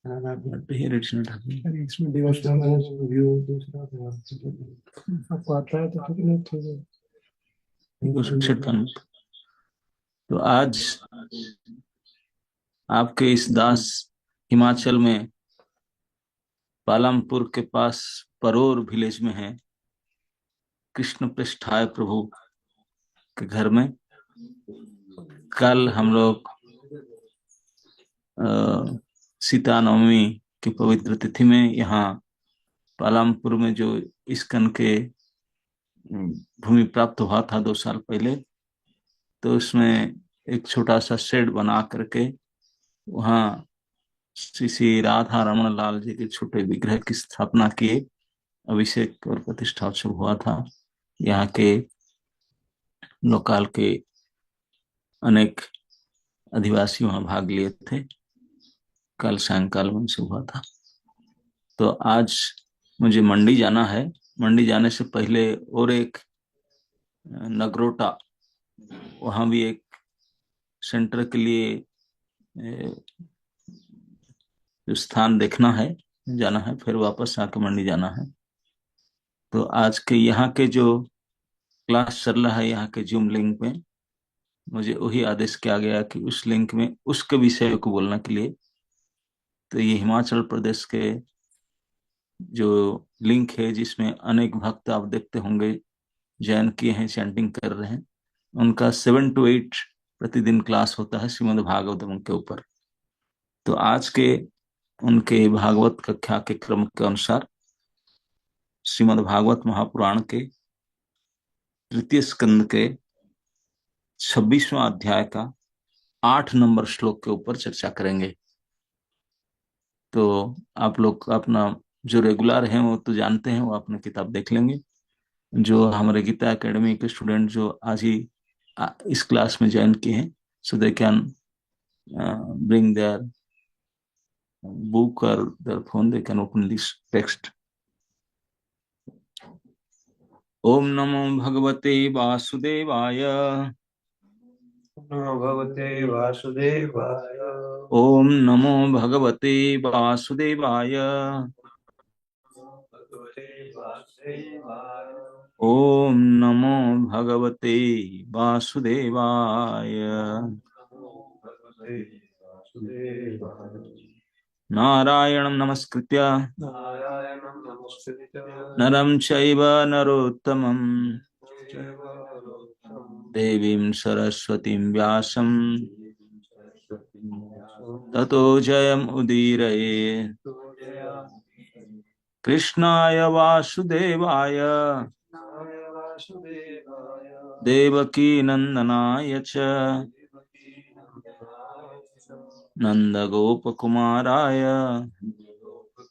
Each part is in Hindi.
इसमें डिवोशनल व्यू दूसरा था। आपको आता है तो ठीक, नहीं ठीक है। तो आज आपके इस दास हिमाचल में पालमपुर के पास परोर विलेज में है, कृष्ण पृष्ठाय प्रभु के घर में। कल हम लोग सीता नवमी की पवित्र तिथि में यहाँ पालमपुर में जो इस्कन के भूमि प्राप्त हुआ था 2 साल पहले, तो उसमें एक छोटा सा शेड बना करके वहाँ श्री श्री राधा रमन लाल जी के छोटे विग्रह की स्थापना किए। अभिषेक और प्रतिष्ठा उत्सव हुआ था। यहाँ के लोकल के अनेक अधिवासी वहां भाग लिए थे। कल सायंकाल में से हुआ था। तो आज मुझे मंडी जाना है। मंडी जाने से पहले और एक नगरोटा, वहां भी एक सेंटर के लिए जो स्थान देखना है, जाना है, फिर वापस आके मंडी जाना है। तो आज के यहाँ के जो क्लास चल रहा है यहाँ के जूम लिंक में, मुझे वही आदेश किया गया कि उस लिंक में उसके विषय को बोलने के लिए। तो ये हिमाचल प्रदेश के जो लिंक है जिसमें अनेक भक्त आप देखते होंगे ज्वाइन किए हैं, चैंटिंग कर रहे हैं, उनका 7 to 8 प्रतिदिन क्लास होता है श्रीमद् भागवतम के ऊपर। तो आज के उनके भागवत कक्षा के क्रम के अनुसार श्रीमद् भागवत महापुराण के तृतीय स्कंद के 26वां अध्याय का 8 नंबर श्लोक के ऊपर चर्चा करेंगे। तो आप लोग अपना जो रेगुलर हैं वो तो जानते हैं, वो अपने किताब देख लेंगे। जो हमारे गीता एकेडमी के स्टूडेंट जो आज ही इस क्लास में ज्वाइन किए हैं, so they can bring their book or their phone, they can open this text. ओम नमो भगवते वासुदेवाय। नमो भगवते वासुदेवाय। ओम नमो भगवते वासुदेवाय। भगवते वासुदेवाय। ओम नमो भगवते वासुदेवाय। भगवते वासुदेवाय। नारायणं नमस्कृत्य नारायणं नमस्कृत्य नरं चैव नरोत्तमं देवम् देवीं सरस्वतीं व्यासं ततो जयमुदीरये। कृष्णाय वासुदेवाय वासुदेवाय देवकी नंदनाय च नंदगोपकुमाराय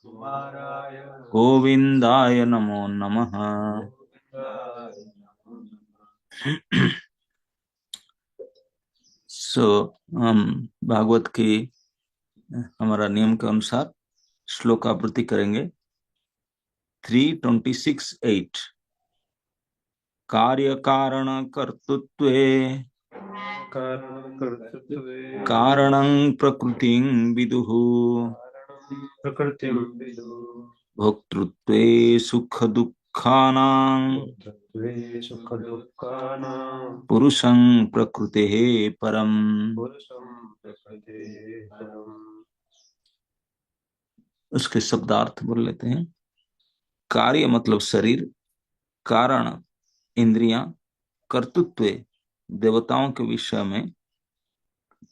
कुमाराय गोविंदाय नमो नमः। सो हम भागवत की हमारा नियम के अनुसार श्लोक आवृत्ति करेंगे। 326-8 कार्य कारण कर्तृत्वे कर्तृत्वे कारणं प्रकृतिं विदुः प्रकृतिं विदुः भोक्तृत्वे सुख दुःखानां भोक्तृत्वे सुखदुःखानां पुरुषं प्रकृतेः परम्। पुरुषं प्रकृतेः परम्। उसके शब्दार्थ बोल लेते हैं। कार्य मतलब शरीर, कारण इंद्रियां, कर्तृत्व देवताओं के विषय में,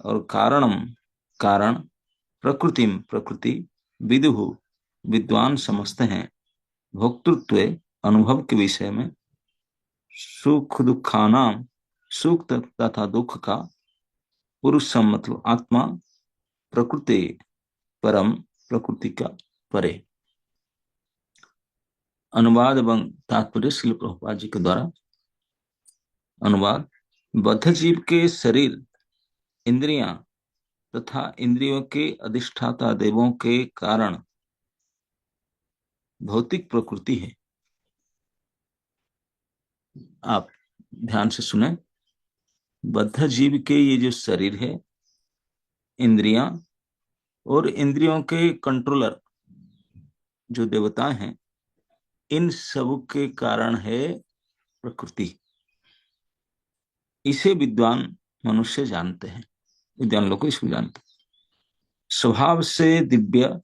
और कारणम कारण, प्रकृतिम प्रकृति, विदुहु विद्वान समझते हैं, भोक्तृत्व अनुभव के विषय में, सुख दुखानाम सुख तथा दुख का, पुरुषम मतलब आत्मा, प्रकृति परम प्रकृति का परे। अनुवाद एवं तात्पर्य श्रील प्रभुपाद जी के द्वारा। अनुवाद: बद्ध जीव के शरीर, इंद्रियां तथा इंद्रियों के अधिष्ठाता देवों के कारण भौतिक प्रकृति है। आप ध्यान से सुने। बद्ध जीव के ये जो शरीर है, इंद्रियां और इंद्रियों के कंट्रोलर जो देवता हैं, इन सब के कारण है प्रकृति। इसे विद्वान मनुष्य जानते हैं, विद्वान लोग इसको जानते हैं। स्वभाव से दिव्य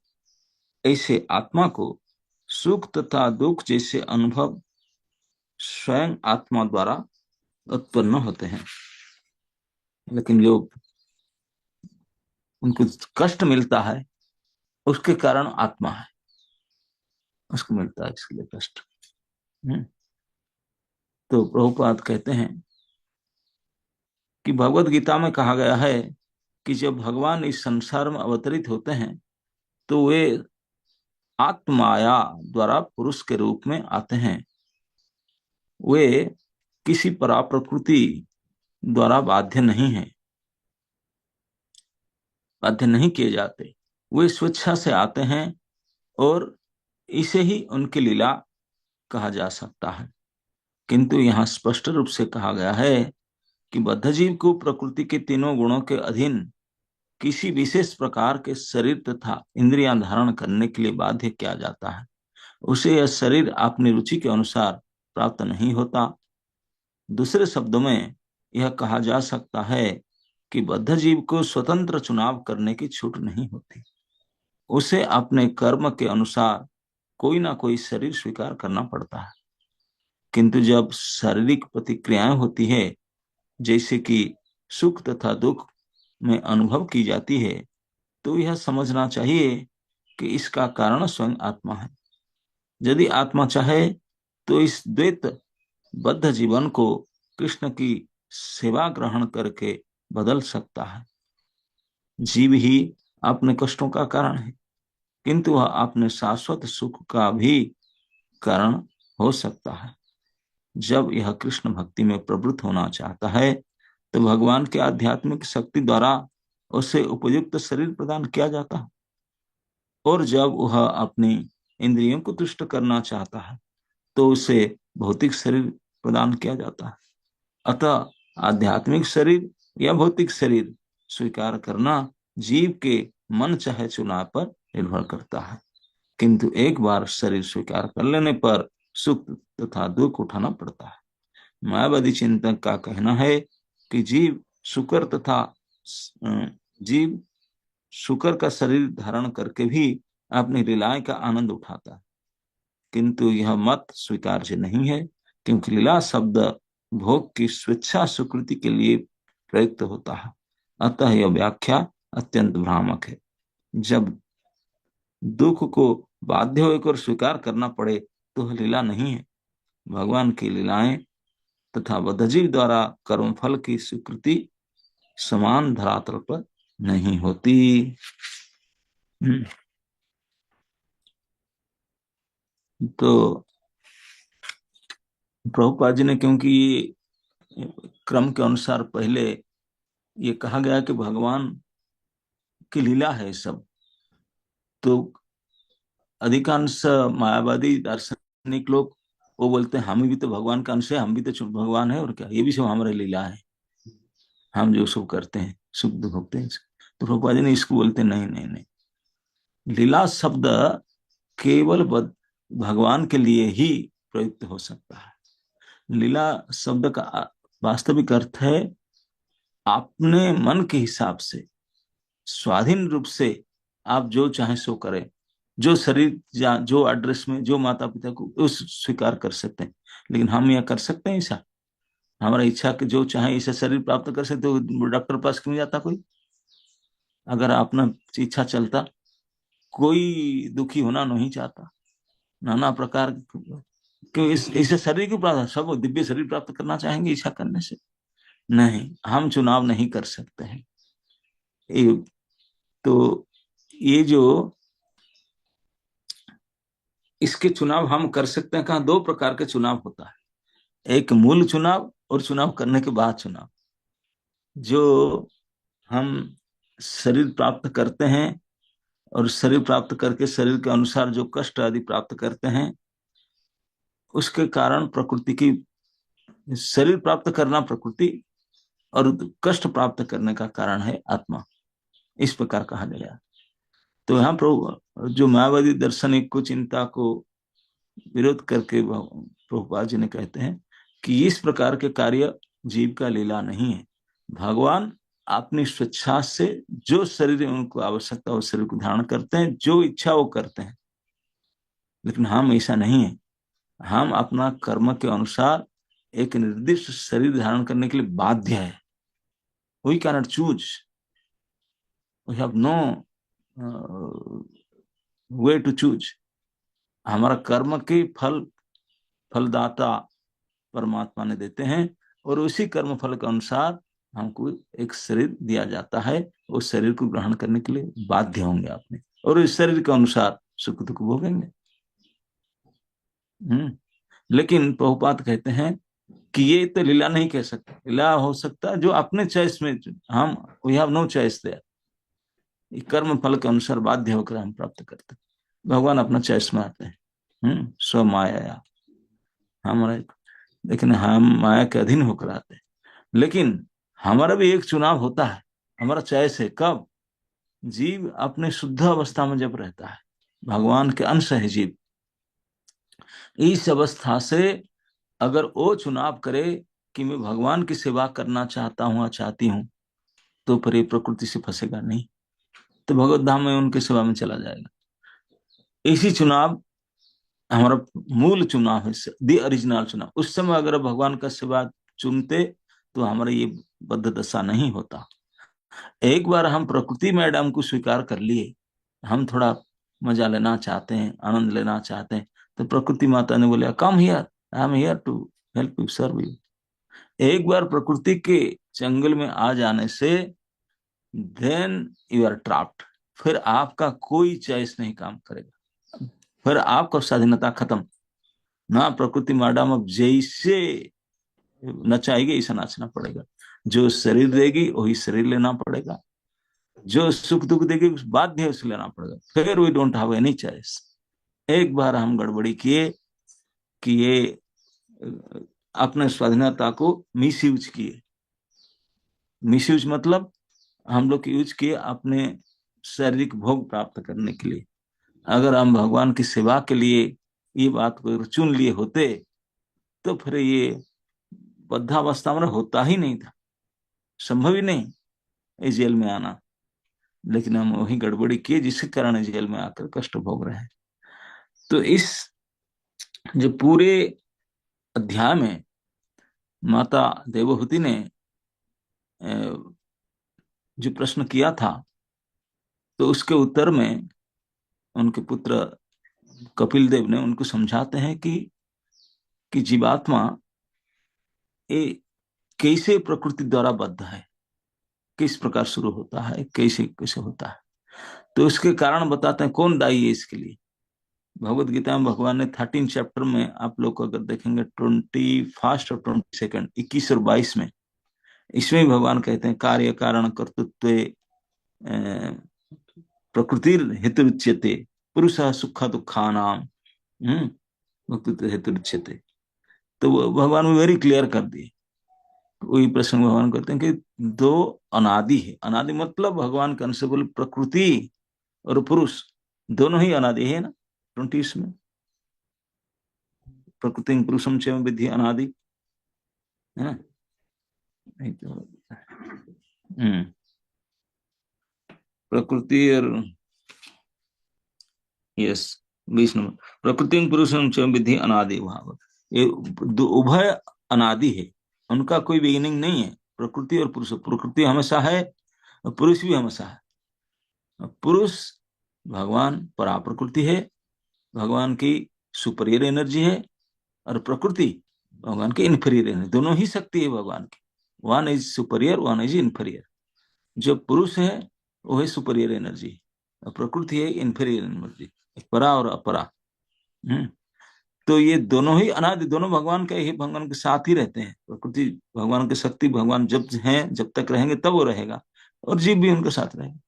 ऐसे आत्मा को सुख तथा दुख जैसे अनुभव स्वयं आत्मा द्वारा उत्पन्न होते हैं, लेकिन जो उनको कष्ट मिलता है उसके कारण आत्मा है, उसको मिलता है इसके लिए कष्ट। तो प्रभुपाद कहते हैं कि भगवत गीता में कहा गया है कि जब भगवान इस संसार में अवतरित होते हैं तो वे आत्माया द्वारा पुरुष के रूप में आते हैं। वे किसी पराप्रकृति द्वारा बाध्य नहीं है, बाध्य नहीं किए जाते। वे स्वेच्छा से आते हैं और इसे ही उनकी लीला कहा जा सकता है। किंतु यहाँ स्पष्ट रूप से कहा गया है कि बद्ध जीव को प्रकृति के तीनों गुणों के अधीन किसी विशेष प्रकार के शरीर तथा इंद्रियां धारण करने के लिए बाध्य किया जाता है। उसे यह शरीर अपनी रुचि के अनुसार प्राप्त नहीं होता। दूसरे शब्दों में यह कहा जा सकता है कि बद्ध जीव को स्वतंत्र चुनाव करने की छूट नहीं होती। उसे अपने कर्म के अनुसार कोई ना कोई शरीर स्वीकार करना पड़ता है। किंतु जब शारीरिक प्रतिक्रियाएं होती है, जैसे कि सुख तथा दुख में अनुभव की जाती है, तो यह समझना चाहिए कि इसका कारण स्वयं आत्मा है। यदि आत्मा चाहे तो इस द्वैत बद्ध जीवन को कृष्ण की सेवा ग्रहण करके बदल सकता है। जीव ही अपने कष्टों का कारण है, किंतु वह अपने शाश्वत सुख का भी कारण हो सकता है। जब यह कृष्ण भक्ति में प्रवृत्त होना चाहता है तो भगवान के आध्यात्मिक शक्ति द्वारा उसे उपयुक्त शरीर प्रदान किया जाता है, और जब वह अपनी इंद्रियों को तुष्ट करना चाहता है तो उसे भौतिक शरीर प्रदान किया जाता है। अतः आध्यात्मिक शरीर या भौतिक शरीर स्वीकार करना जीव के मन चाहे चुनाव पर निर्भर करता है। किंतु एक बार शरीर स्वीकार कर लेने पर सुख तथा दुख उठाना पड़ता है। मायावादी चिंतक का कहना है कि जीव शुकर का शरीर धारण करके भी अपनी लीलाएं का आनंद उठाता है, किंतु यह मत स्वीकार्य नहीं है, क्योंकि लीला शब्द भोग की स्वेच्छा सुकृति के लिए प्रयुक्त होता है। अतः यह व्याख्या अत्यंत भ्रामक है। जब दुख को बाध्य होकर स्वीकार करना पड़े तो लीला नहीं है। भगवान की लीलाएं तथा बद्धजीव द्वारा कर्मफल की स्वीकृति समान धरातल पर नहीं होती। तो प्रभुपाद जी ने, क्योंकि ये क्रम के अनुसार पहले ये कहा गया कि भगवान की लीला है सब, तो अधिकांश मायावादी दार्शनिक लोग वो बोलते हैं हम भी तो भगवान का अंश है, हम भी तो भगवान है, और क्या ये भी सब हमारी लीला है, हम जो सब करते हैं सुख दुख भोगते हैं। तो प्रभुपाद जी ने इसको बोलते नहीं नहीं नहीं, लीला शब्द केवल भगवान के लिए ही प्रयुक्त हो सकता है। लीला शब्द का वास्तविक अर्थ है अपने मन के हिसाब से स्वाधीन रूप से आप जो चाहे सो करें, जो शरीर जो एड्रेस में जो माता पिता को उस स्वीकार कर सकते हैं। लेकिन हम यह कर सकते हैं ऐसा? हमारा इच्छा के जो चाहे ऐसा शरीर प्राप्त कर सकते, तो डॉक्टर पास क्यों जाता कोई? अगर अपना इच्छा चलता, कोई दुखी होना नहीं चाहता, नाना प्रकार क्यों इस ऐसे शरीर की प्राप्त, सब दिव्य शरीर प्राप्त करना चाहेंगे इच्छा करने से? नहीं, हम चुनाव नहीं कर सकते हैं। तो ये जो इसके चुनाव हम कर सकते हैं, कहा दो प्रकार के चुनाव होता है, एक मूल चुनाव और चुनाव करने के बाद चुनाव। जो हम शरीर प्राप्त करते हैं और शरीर प्राप्त करके शरीर के अनुसार जो कष्ट आदि प्राप्त करते हैं, उसके कारण प्रकृति की, शरीर प्राप्त करना प्रकृति और कष्ट प्राप्त करने का कारण है आत्मा, इस प्रकार कहा गया। तो यहाँ प्रभु जो मायावादी दार्शनिक को चिंता को विरोध करके प्रभुपाद जी ने कहते हैं कि इस प्रकार के कार्य जीव का लीला नहीं है। भगवान अपनी स्वेच्छा से जो शरीर उनको आवश्यकता हो शरीर को धारण करते हैं, जो इच्छा वो करते हैं। लेकिन हम ऐसा नहीं है। हम अपना कर्म के अनुसार एक निर्दिष्ट शरीर धारण करने के लिए बाध्य है। We can not choose, we have no way to choose. हमारा कर्म के फलदाता परमात्मा ने देते हैं, और उसी कर्म फल के अनुसार हमको एक शरीर दिया जाता है। उस शरीर को ग्रहण करने के लिए बाध्य होंगे आपने, और इस शरीर के अनुसार सुख दुख भोगेंगे। लेकिन प्रभुपाद कहते हैं कि ये तो लीला नहीं कह सकते। लीला हो सकता है जो अपने चॉइस में, हम we have no choice there. कर्म फल के अनुसार बाध्य होकर हम प्राप्त करते हैं। भगवान अपना चॉइस में आते हैं, स्व माया हमारा, लेकिन हम माया के अधीन होकर आते हैं। लेकिन हमारा भी एक चुनाव होता है, हमारा चॉइस है। कब? जीव अपने शुद्ध अवस्था में जब रहता है, भगवान के अंश है जीव, इस अवस्था से अगर वो चुनाव करे कि मैं भगवान की सेवा करना चाहता हूं या चाहती हूं, तो फिर ये प्रकृति से फंसेगा नहीं, तो भगवत धाम में उनकी सेवा में चला जाएगा। इसी चुनाव हमारा मूल चुनाव है, दी ओरिजिनल चुनाव। उस समय अगर भगवान का सेवा चुनते तो हमारा ये बद्ध दशा नहीं होता। एक बार हम प्रकृति मैडम को स्वीकार कर लिए, हम थोड़ा मजा लेना चाहते हैं, आनंद लेना चाहते हैं, तो प्रकृति माता ने बोला come here, I am here to help you, serve you. एक बार प्रकृति के जंगल में आ जाने से देन यू आर ट्रैप्ड। फिर आपका कोई चॉइस नहीं काम करेगा, फिर आपका स्वाधीनता खत्म। ना प्रकृति मैडम अब जैसे नचाएगी ऐसा नाचना पड़ेगा। जो शरीर देगी वही शरीर लेना पड़ेगा, जो सुख दुख देगी उस बाध्य है उसे लेना पड़ेगा। फिर we don't have any choice. एक बार हम गड़बड़ी किए कि ये अपने स्वाधीनता को मिस यूज किए। मिस यूज मतलब हम लोग यूज किए अपने शारीरिक भोग प्राप्त करने के लिए। अगर हम भगवान की सेवा के लिए ये बात को चुन लिए होते तो फिर ये बद्धावस्था में होता ही नहीं था, संभव ही नहीं इस जेल में आना। लेकिन हम वही गड़बड़ी किए जिसके कारण जेल में आकर कष्ट भोग रहे हैं। तो इस जो पूरे अध्याय में माता देवहूति ने जो प्रश्न किया था, तो उसके उत्तर में उनके पुत्र कपिल देव ने उनको समझाते हैं कि जीवात्मा ये कैसे प्रकृति द्वारा बद्ध है, किस प्रकार शुरू होता है, कैसे कैसे होता है। तो उसके कारण बताते हैं कौन दायी है इसके लिए। भगवत गीता में भगवान ने 13 चैप्टर में, आप लोग को अगर देखेंगे 21 और 22, 21 और 22 में, इसमें भी भगवान कहते हैं कार्य कारण कर्तृत्व प्रकृति हेतुच्यते पुरुष सुख दुखा नाम हेतुच्यते। तो भगवान ने वेरी क्लियर कर दिए। वही प्रश्न भगवान करते हैं कि दो अनादि है। अनादि मतलब भगवान का अंश बोले प्रकृति और पुरुष दोनों ही अनादि है ना। 20 में प्रकृति पुरुषम च विधि अनादि है ना। प्रकृति और यस 20 नंबर प्रकृति पुरुषम च विधि अनादि भाव। ये उभय अनादि है, उनका कोई बिगिनिंग नहीं है। प्रकृति और पुरुष, प्रकृति हमेशा है और पुरुष भी हमेशा है। पुरुष भगवान परा प्रकृति है, भगवान की सुपरियर एनर्जी है, और प्रकृति भगवान की इन्फीरियर एनर्जी। दोनों ही शक्ति है भगवान की, one is superior one is inferior. जो पुरुष है वो है सुपरियर एनर्जी, और प्रकृति है इन्फीरियर एनर्जी, परा और अपरा। तो ये दोनों ही अनादि, दोनों भगवान के ही, भगवान के साथ ही रहते हैं। प्रकृति भगवान की शक्ति, भगवान जब हैं जब तक रहेंगे तब वो रहेगा, और जीव भी उनके साथ रहेगा।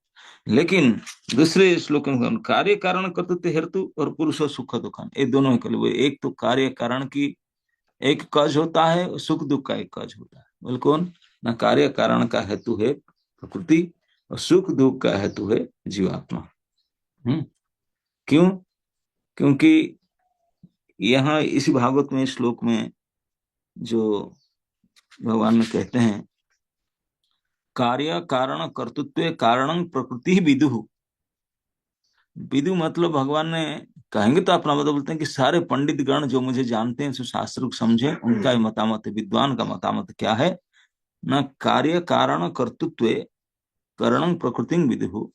लेकिन दूसरे श्लोक में कार्य कारण कर्तृत्व हेतु और पुरुष सुख दुख, ये दोनों ही। एक तो कार्य कारण की एक कज होता है, सुख दुख का एक कज होता है। बोल कौन ना, कार्य कारण का हेतु है प्रकृति और सुख दुख का हेतु है जीवात्मा। क्यों? क्योंकि यहाँ इसी भागवत में श्लोक में जो भगवान में कहते हैं, कार्य कारण कर्तृत्व कारणं प्रकृति ही विदुः। विदु मतलब भगवान ने, कहेंगे तो अपना मतलब बोलते हैं कि सारे पंडित गण जो मुझे जानते हैं, जो शास्त्र को समझे, उनका ही मतामत है, विद्वान का मतामत क्या है ना, कार्य कारण कर्तृत्व कारणं प्रकृति विदुः।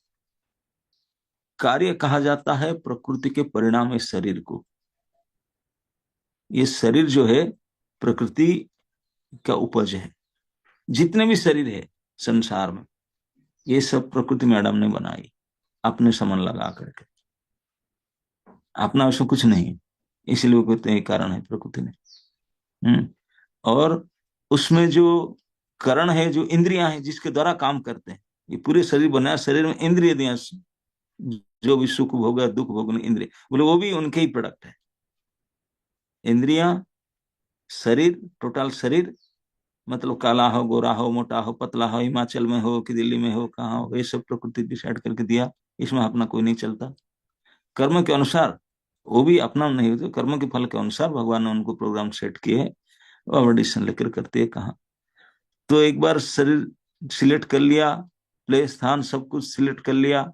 कार्य कहा जाता है प्रकृति के परिणाम इस शरीर को। ये शरीर जो है प्रकृति का उपज है। जितने भी शरीर है संसार में, ये सब प्रकृति मैडम ने बनाई अपने समन लगा करके। अपना उसमें कुछ नहीं है, इसलिए वो कहते हैं कारण है प्रकृति ने। और उसमें जो करण है, जो इंद्रियां हैं जिसके द्वारा काम करते हैं, ये पूरे शरीर बनाया, शरीर में इंद्रिय दिया, जो भी सुख भोग दुख भोग इंद्रिय, बोले वो भी उनके ही प्रोडक्ट है। इंद्रियां, शरीर, टोटल शरीर, मतलब काला हो, गोरा हो, मोटा हो, पतला हो, हिमाचल में हो कि दिल्ली में हो, कहाँ हो, ये सब प्रकृति डिसाइड करके दिया। इसमें अपना कोई नहीं चलता। कर्म के अनुसार वो भी अपना नहीं होते, कर्म के फल के अनुसार भगवान ने उनको प्रोग्राम सेट किए है और डिसीजन लेकर करते है। कहाँ तो एक बार शरीर सिलेक्ट कर लिया, प्ले स्थान सब कुछ सिलेक्ट कर लिया,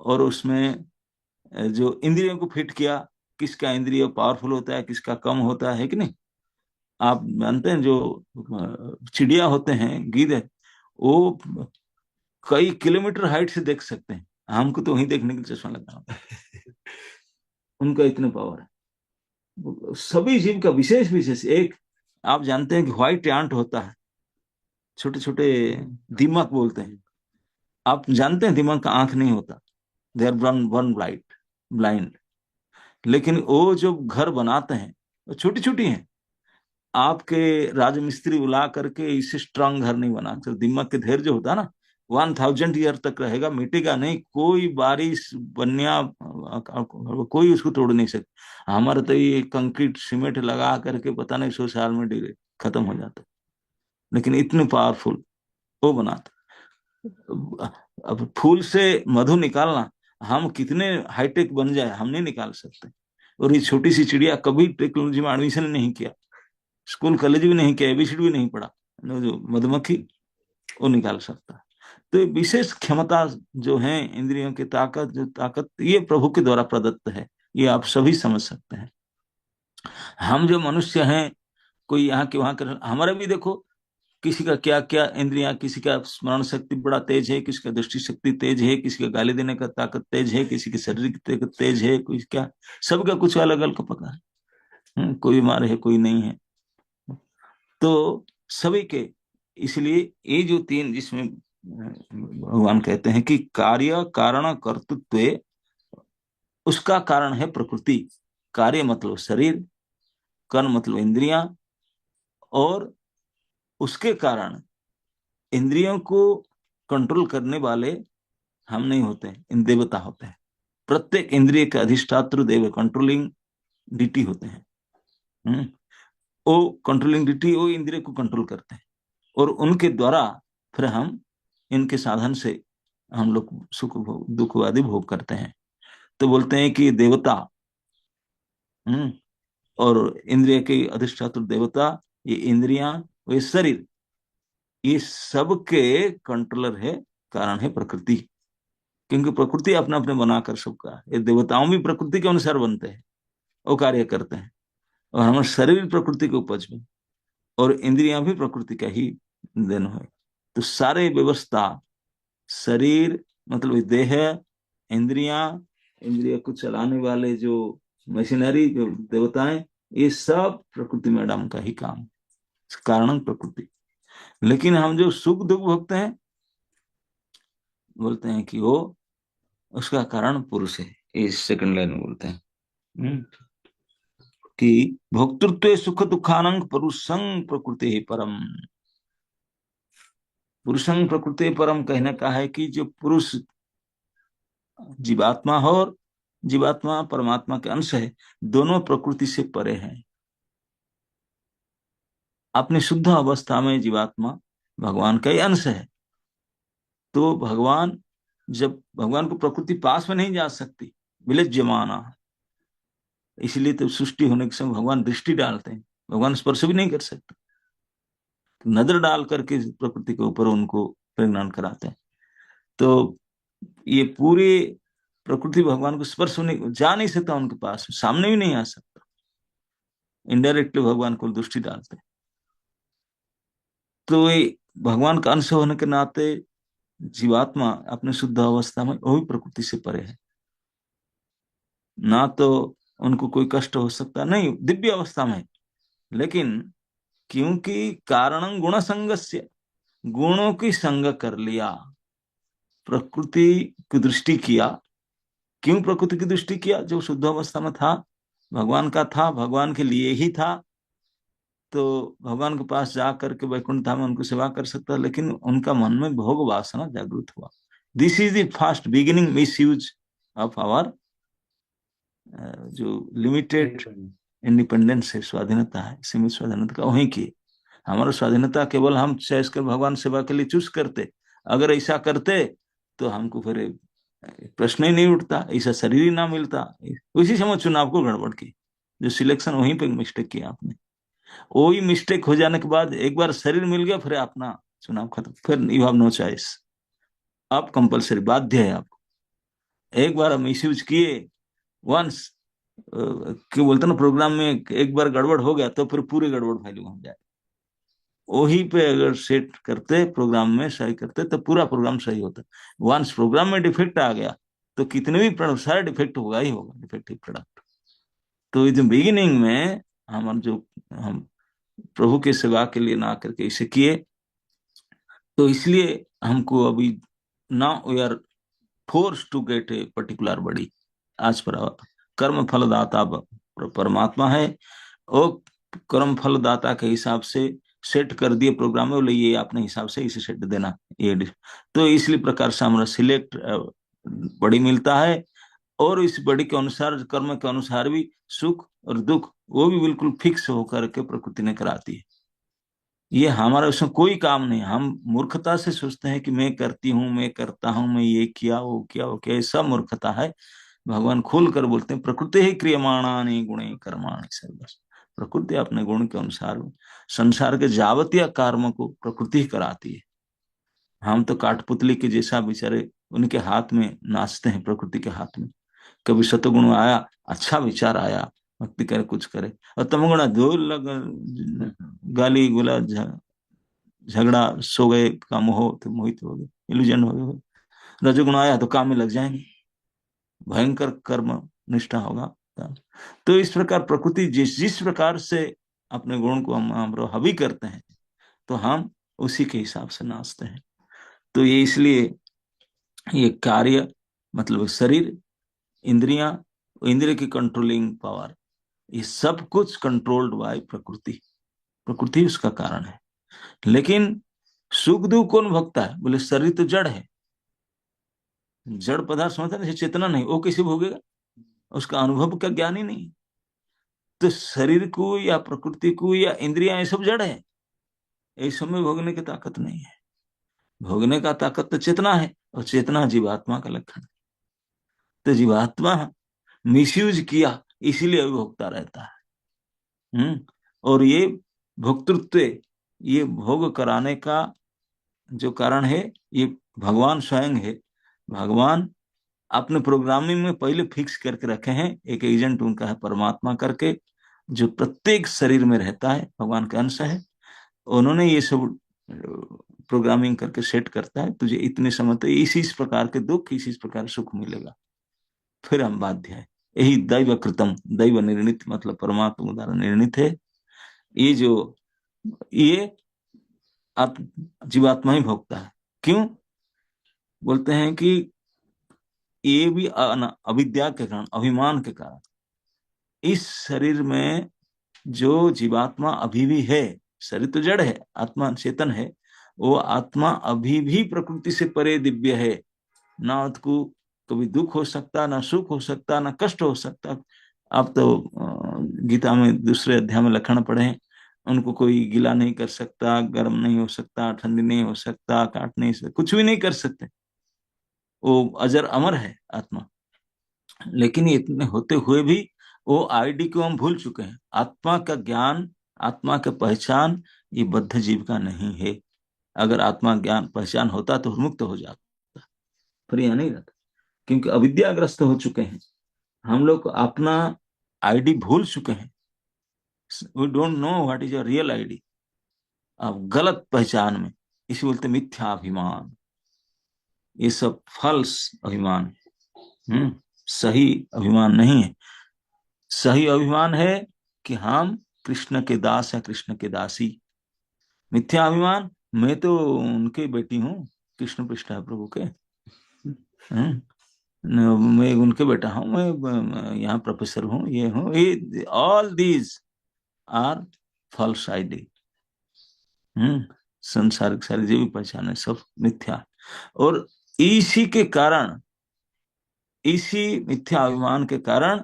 और उसमें जो इंद्रियों को फिट किया, किसका इंद्रिय पावरफुल होता है, किसका कम होता है कि नहीं। आप जानते हैं जो चिड़िया होते हैं, गिद्ध है, वो कई किलोमीटर हाइट से देख सकते हैं। हमको तो वहीं देखने के लिए चश्मा लगाना होता है। उनका इतना पावर है। सभी जीव का विशेष विशेष एक, आप जानते हैं कि व्हाइट एंट होता है, छोटे छोटे दीमक बोलते हैं। आप जानते हैं दीमक का आंख नहीं होता, they are one one blind. लेकिन वो जो घर बनाते हैं वो छोटी छोटी हैं। आपके राजमिस्त्री बुला करके इसे स्ट्रांग घर नहीं बना सकते। दिमाग के ढेर जो होता है ना, 1000 ईयर तक रहेगा, मिटेगा नहीं, कोई बारिश बन्या कोई उसको तोड़ नहीं सकता। हमारे तो ये कंक्रीट सीमेंट लगा करके पता नहीं 100 साल में डिगे खत्म हो जाता, लेकिन इतने पावरफुल वो बनाता। अब फूल से मधु निकालना, हम कितने हाईटेक बन जाए हम नहीं निकाल सकते। और ये छोटी सी चिड़िया कभी टेक्नोलॉजी में एडमिशन नहीं किया, स्कूल कॉलेज भी नहीं किया, एबीसीडी भी नहीं पढ़ा, जो मधुमक्खी वो निकाल सकता है। तो ये विशेष क्षमता जो है इंद्रियों की ताकत, जो ताकत ये प्रभु के द्वारा प्रदत्त है, ये आप सभी समझ सकते हैं। हम जो मनुष्य हैं, कोई यहाँ के वहां कर, हमारा भी देखो, किसी का क्या क्या इंद्रियां, किसी का स्मरण शक्ति बड़ा तेज है, किसी का दृष्टि शक्ति तेज है, किसी का गाली देने का ताकत तेज है, किसी की शरीर की ताकत तेज है, कोई क्या, सबका कुछ अलग अलग पता है। कोई बीमार है, कोई नहीं है। तो सभी के, इसलिए ये जो तीन, जिसमें भगवान कहते हैं कि कार्य कारण कर्तृत्व, उसका कारण है प्रकृति। कार्य मतलब शरीर, कर्म मतलब इंद्रियां, और उसके कारण इंद्रियों को कंट्रोल करने वाले हम नहीं होते, इन देवता होते हैं। प्रत्येक इंद्रिय के अधिष्ठात्र देव, कंट्रोलिंग डीटी होते हैं। हम्म वो कंट्रोलिंग डीटी वो इंद्रिय को कंट्रोल करते हैं, और उनके द्वारा फिर हम इनके साधन से हम लोग सुख भोग दुख आदि भोग करते हैं। तो बोलते हैं कि देवता, हम्म और इंद्रिय के अधिष्ठात्र देवता, ये इंद्रियां, ये शरीर, ये सब के कंट्रोलर है, कारण है प्रकृति। क्योंकि प्रकृति अपना अपने बनाकर सबका, ये देवताओं भी प्रकृति के अनुसार बनते हैं, वो कार्य करते हैं। और हमारा शरीर प्रकृति के उपज में, और इंद्रियां भी प्रकृति का ही देन है। तो सारे व्यवस्था, शरीर मतलब देह, इंद्रियां, इंद्रिय को चलाने वाले जो मशीनरी, जो देवताएं, ये सब प्रकृति मैडम का ही काम, कारण प्रकृति। लेकिन हम जो सुख दुख भोगते हैं, बोलते हैं कि वो, उसका कारण पुरुष है। इस सेकंड लाइन में बोलते हैं कि भोक्तृत्व सुख दुखानंग पुरुषंग प्रकृति ही परम। पुरुषंग प्रकृति परम कहने का है कि जो पुरुष जीवात्मा हो, और जीवात्मा परमात्मा के अंश है, दोनों प्रकृति से परे हैं। अपनी शुद्ध अवस्था में जीवात्मा भगवान का ही अंश है। तो भगवान जब भगवान को प्रकृति पास में नहीं जा सकती, विलज्यमाना, इसलिए तो सृष्टि होने के समय भगवान दृष्टि डालते हैं, भगवान स्पर्श भी नहीं कर सकते, तो नजर डाल करके प्रकृति के ऊपर उनको प्रेग्नान कराते हैं। तो ये पूरे प्रकृति भगवान को स्पर्श होने जा नहीं सकता, उनके पास सामने भी नहीं आ सकता, इनडायरेक्टली भगवान को दृष्टि डालते हैं। तो ये भगवान का अंश होने के नाते जीवात्मा अपने शुद्ध अवस्था में वो भी प्रकृति से परे है, ना तो उनको कोई कष्ट हो सकता, नहीं दिव्य अवस्था में, लेकिन क्योंकि कारणं गुण संगस्य, गुणों की संग कर लिया, प्रकृति की दृष्टि किया। क्यों प्रकृति की दृष्टि किया? जो शुद्ध अवस्था में था, भगवान का था, भगवान के लिए ही था, तो भगवान के पास जा करके वैकुंठ धाम में उनको सेवा कर सकता, लेकिन उनका मन में भोग वासना जागृत हुआ। This is the first beginning misuse of our जो लिमिटेड इंडिपेंडेंस है, स्वाधीनता है, सीमित स्वाधीनता का वहीं की। हमारा स्वाधीनता केवल हम चॉइस कर भगवान सेवा के लिए चूज करते, अगर ऐसा करते तो हमको फिर प्रश्न ही नहीं उठता, ऐसा शरीर ही ना मिलता। उसी समय चुनाव को गड़बड़ की, जो सिलेक्शन वहीं पे मिस्टेक किया आपने। वही मिस्टेक हो जाने के बाद एक बार शरीर मिल गया, फिर अपना चुनाव खत्म, फिर यू हैव नो चॉइस, आप कंपलसरी, बाध्य है आपको। एक बार हम मिस यूज किए वंस, क्यों बोलते ना प्रोग्राम में, एक बार गड़बड़ हो गया तो फिर पूरी गड़बड़ फैली हो जाए। वही पे अगर सेट करते, प्रोग्राम में सही करते, तो पूरा प्रोग्राम सही होता। वंस प्रोग्राम में डिफेक्ट आ गया तो कितने भी प्रोडक्ट, सारा डिफेक्ट होगा ही होगा, डिफेक्टिव प्रोडक्ट। तो इस बिगिनिंग में हम प्रभु की सेवा के लिए ना करके इसे किए, तो इसलिए हमको अभी ना we are force to get a particular body आज पर। कर्म फलदाता परमात्मा है, वो कर्म फलदाता के हिसाब से सेट कर दिए प्रोग्राम में, बोले ये अपने हिसाब से इसे सेट देना ये। तो इसलिए प्रकार से हमारा सिलेक्ट बड़ी मिलता है, और इस बड़ी के अनुसार, कर्म के अनुसार भी सुख और दुख वो भी बिल्कुल फिक्स होकर के प्रकृति ने कराती है। ये हमारा उसमें कोई काम नहीं। हम मूर्खता से सोचते हैं कि मैं करती हूँ, मैं करता हूँ, मैं ये किया वो किया वो किया, ये सब मूर्खता है। भगवान खोल कर बोलते हैं, प्रकृति ही क्रियमाणानि गुणे कर्माणि सर्वश। प्रकृति अपने गुण के अनुसार संसार के जावतीय कर्म को प्रकृति ही कराती है। हम तो काठपुतली के जैसा बेचारे उनके हाथ में नाचते हैं, प्रकृति के हाथ में। कभी सतगुण आया, अच्छा विचार आया, भक्ति करे, कुछ करे, और तमगुण धूल लग, गाली गुला, झगड़ा, सो गए, का मोह तो मोहित हो गए, इल्यूजन हो गए। रजोगुण आया तो काम में लग जाएंगे, भयंकर कर्म निष्ठा होगा। तो इस प्रकार प्रकृति जिस जिस प्रकार से अपने गुण को हम हावी करते हैं, तो हम उसी के हिसाब से नाचते हैं। तो ये इसलिए ये कार्य, मतलब शरीर, इंद्रियां, इंद्रिय की कंट्रोलिंग पावर, ये सब कुछ कंट्रोल्ड बाय प्रकृति, प्रकृति उसका कारण है। लेकिन सुख दुख कौन भोगता है? बोले शरीर तो जड़ है, जड़ पदार्थ समझता है, चेतना नहीं, वो कैसे भोगेगा? उसका अनुभव का ज्ञान ही नहीं। तो शरीर को या प्रकृति को या इंद्रियां, ये सब जड़ है, इस समय भोगने की ताकत नहीं है। भोगने का ताकत तो चेतना है, और चेतना जीवात्मा का लक्षण है। तो जीवात्मा मिसयूज किया, इसीलिए अभिभोक्ता रहता है। और ये भोक्तृत्व, ये भोग कराने का जो कारण है, ये भगवान स्वयं है। भगवान अपने प्रोग्रामिंग में पहले फिक्स करके रखे हैं, एक एजेंट उनका है परमात्मा करके, जो प्रत्येक शरीर में रहता है, भगवान का अंश है। उन्होंने ये सब प्रोग्रामिंग करके सेट करता है, तुझे इतने समय तो इस प्रकार के दुख, इस प्रकार सुख मिलेगा, फिर हम बाध्य है। यही दैव कृतम, दैव निर्णित, मतलब परमात्मा द्वारा निर्णित है। ये जो ये आप जीवात्मा ही भोगता है। क्यों बोलते हैं कि ये भी अविद्या के कारण, अभिमान के कारण, इस शरीर में जो जीवात्मा अभी भी है, शरीर तो जड़ है, आत्मा चेतन है, वो आत्मा अभी भी प्रकृति से परे दिव्य है। ना उसको कभी दुख हो सकता, ना सुख हो सकता, ना कष्ट हो सकता। आप तो गीता में दूसरे अध्याय में लक्षण पढ़े हैं, उनको कोई गिला नहीं कर सकता, गर्म नहीं हो सकता, ठंडी नहीं हो सकता, काट नहीं सकता, कुछ भी नहीं कर सकते। वो अजर अमर है आत्मा। लेकिन ये इतने होते हुए भी वो आईडी को हम भूल चुके हैं। आत्मा का ज्ञान, आत्मा का पहचान ये बद्ध जीव का नहीं है। अगर आत्मा ज्ञान पहचान होता तो मुक्त हो जाता, पर यह नहीं रहता, क्योंकि अविद्याग्रस्त हो चुके हैं हम लोग। अपना आईडी भूल चुके हैं। We don't know what is your real ID. अब गलत पहचान में, इसे बोलते मिथ्या अभिमान। ये सब फल्स अभिमान। सही अभिमान नहीं है। सही अभिमान है कि हम कृष्ण के दास है, कृष्ण के दासी। मिथ्या अभिमान, मैं तो उनके बेटी हूँ, कृष्ण पृष्ठ है प्रभु के। हम्म, मैं उनके बेटा हूँ, मैं यहाँ प्रोफेसर हूँ, ये हूँ, ये all these are false ID. संसारिक सारी जो भी पहचान है सब मिथ्या। और इसी के कारण, इसी मिथ्या अभिमान के कारण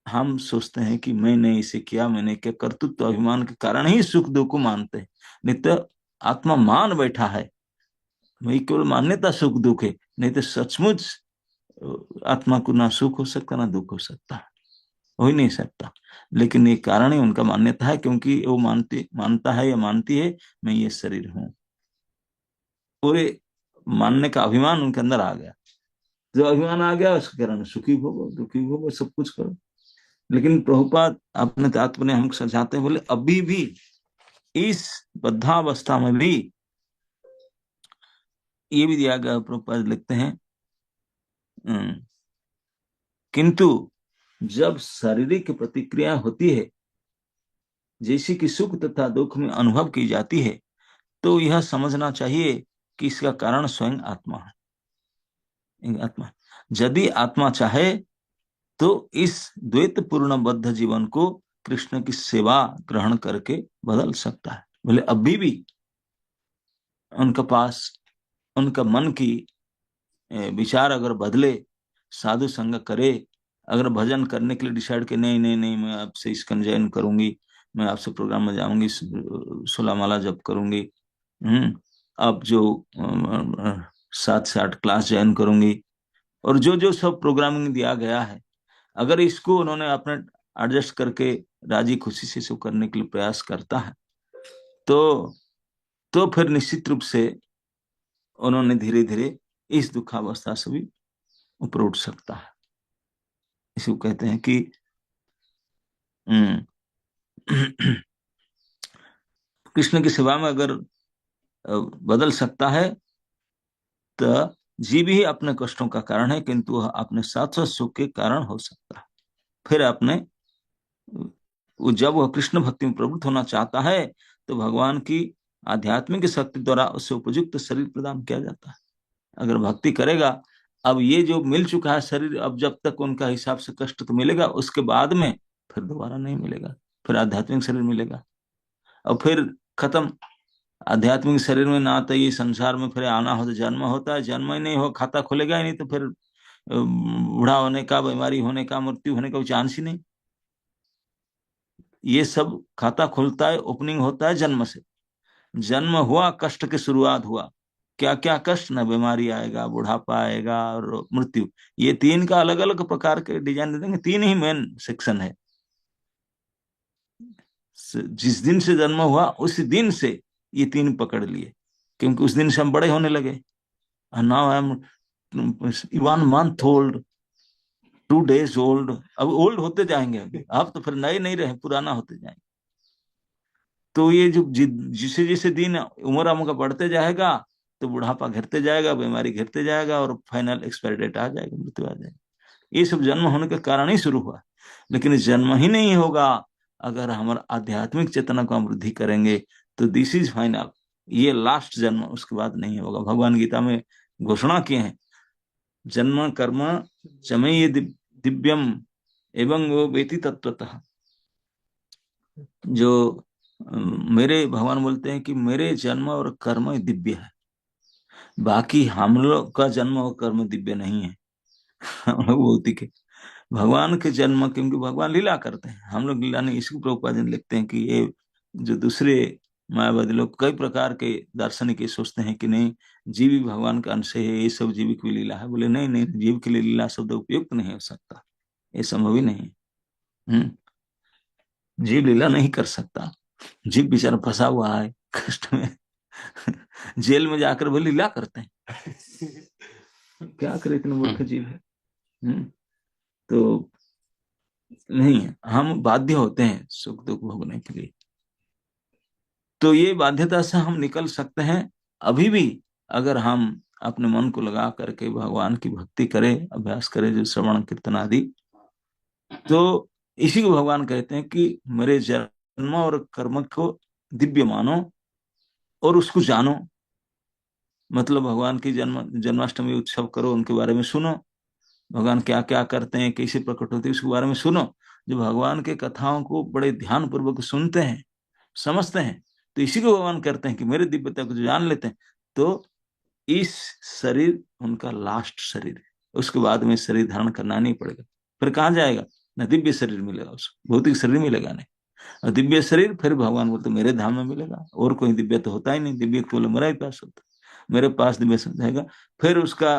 हम सोचते हैं कि मैंने इसे किया, मैंने क्या। कर्तृत्व अभिमान के कारण ही सुख दुख को मानते हैं। नहीं तो आत्मा मान बैठा है, वही केवल मान्यता सुख दुख है। नहीं तो सचमुच आत्मा को ना सुख हो सकता ना दुख हो सकता, हो ही नहीं सकता। लेकिन ये कारण ही उनका मान्यता है, क्योंकि वो मानता है या मानती है मैं ये शरीर हूं। पूरे मानने का अभिमान उनके अंदर आ गया। जो अभिमान आ गया उसके कारण सुखी भोगो दुखी भोगो सब कुछ करो। लेकिन प्रभुपाद अपने तात्पर्य ने हम समझाते हैं, बोले अभी भी इस बद्धावस्था में भी ये भी दिया गया। प्रभुपाद लिखते हैं किंतु जब शारीरिक प्रतिक्रिया होती है, जैसे कि सुख तथा दुख में अनुभव की जाती है, तो यह समझना चाहिए कि इसका कारण स्वयं आत्मा है। आत्मा, यदि आत्मा चाहे तो इस द्वैत पूर्ण बद्ध जीवन को कृष्ण की सेवा ग्रहण करके बदल सकता है। बोले अभी भी उनके पास, उनका मन की विचार अगर बदले, साधु संग करे, अगर भजन करने के लिए डिसाइड के नहीं नहीं नहीं मैं आपसे इसकन ज्वाइन करूंगी, मैं आपसे प्रोग्राम में जाऊंगी, 16 माला जप करूंगी, अब जो 7 से 8 क्लास ज्वाइन करूंगी, और जो जो सब प्रोग्रामिंग दिया गया है, अगर इसको उन्होंने अपने एडजस्ट करके राजी खुशी से इसको करने के लिए प्रयास करता है, तो फिर निश्चित रूप से उन्होंने धीरे धीरे इस दुखावस्था से भी ऊपर उठ सकता है। इसको कहते हैं कि कृष्ण की सेवा में अगर बदल सकता है तो जीव ही अपने कष्टों का कारण है, किंतु वह अपने साथ सुख के कारण हो सकता है। फिर अपने जब वह कृष्ण भक्ति में प्रवृत्त होना चाहता है तो भगवान की आध्यात्मिक शक्ति द्वारा उसे उपयुक्त शरीर प्रदान किया जाता है। अगर भक्ति करेगा, अब ये जो मिल चुका है शरीर, अब जब तक उनका हिसाब से कष्ट तो मिलेगा, उसके बाद में फिर दोबारा नहीं मिलेगा, फिर आध्यात्मिक शरीर मिलेगा और फिर खत्म। आध्यात्मिक शरीर में ना तो ये संसार में फिर आना हो तो जन्म होता है, जन्म ही नहीं हो, खाता खुलेगा ही नहीं, तो फिर बूढ़ा होने का, बीमारी होने का, मृत्यु होने का चांस ही नहीं। ये सब खाता खुलता है, ओपनिंग होता है जन्म से। जन्म हुआ, कष्ट की शुरुआत हुआ। क्या क्या कष्ट, न बीमारी आएगा, बुढ़ापा आएगा और मृत्यु। ये तीन का अलग अलग प्रकार के डिजाइन दे देंगे, तीन ही मेन सेक्शन है। जिस दिन से जन्म हुआ उस दिन से ये तीन पकड़ लिए, क्योंकि उस दिन से हम बड़े होने लगे। Now I am 1 month old, 2 days old. अब ओल्ड होते जाएंगे, अब तो फिर नए नहीं रहे, पुराना होते जाएंगे। तो ये जो जिसे जिसे दिन उम्र हमका बढ़ते जाएगा, तो बुढ़ापा घिरते जाएगा, बीमारी घिरते जाएगा और फाइनल एक्सपायरी डेट आ जाएगी, मृत्यु आ जाएगी। ये सब जन्म होने के कारण ही शुरू हुआ। लेकिन जन्म ही नहीं होगा अगर हमारा आध्यात्मिक चेतना को हम वृद्धि करेंगे, तो दिस इज फाइनल, ये लास्ट जन्म, उसके बाद नहीं होगा। भगवान गीता में घोषणा किए हैं, जन्म कर्म चमय दिव्यम एवं वो वेति तत्वतः। जो मेरे भगवान बोलते हैं कि मेरे जन्म और कर्म दिव्य है, बाकी हम लोग का जन्म और कर्म दिव्य नहीं है। हम लोग भौतिक है। भगवान के जन्म, क्योंकि भगवान लीला करते हैं, हम लोग लीला नहीं। इसको प्रभुपाद जी लिखते हैं कि ये जो दूसरे मायावादी लोग, कई प्रकार के दार्शनिक ये सोचते हैं कि नहीं, जीव ही भगवान का अंश है, ये सब जीव की लीला है। बोले नहीं नहीं, जीव के लिए लीला शब्द उपयुक्त नहीं हो सकता, ये संभव ही नहीं है। जीव लीला नहीं कर सकता। जीव बेचारा फंसा हुआ है कष्ट में जेल में जाकर वो लीला करते हैं क्या करे, इतने मूर्ख जीव है। तो नहीं, हम बाध्य होते हैं सुख दुख भोगने के लिए। तो ये बाध्यता से हम निकल सकते हैं अभी भी, अगर हम अपने मन को लगा करके भगवान की भक्ति करें, अभ्यास करें, जो श्रवण कीर्तन आदि। तो इसी को भगवान कहते हैं कि मेरे जन्म और कर्म को दिव्य मानो और उसको जानो। मतलब भगवान की जन्माष्टमी उत्सव करो, उनके बारे में सुनो, भगवान क्या क्या करते हैं, कैसे प्रकट होते हैं, उसके बारे में सुनो। जो भगवान के कथाओं को बड़े ध्यान पूर्वक सुनते हैं, समझते हैं, तो इसी को भगवान करते हैं कि मेरे दिव्यता को जो जान लेते हैं, तो इस शरीर उनका लास्ट शरीर है, उसके बाद में शरीर धारण करना नहीं पड़ेगा। फिर कहाँ जाएगा? न दिव्य शरीर मिलेगा उसको, भौतिक शरीर मिलेगा नहीं। और दिव्य शरीर फिर भगवान बोलते मेरे धाम में मिलेगा, और कोई दिव्य तो होता ही नहीं, दिव्य केवल मेरा ही पास होता, मेरे पास दिव्य जाएगा। फिर उसका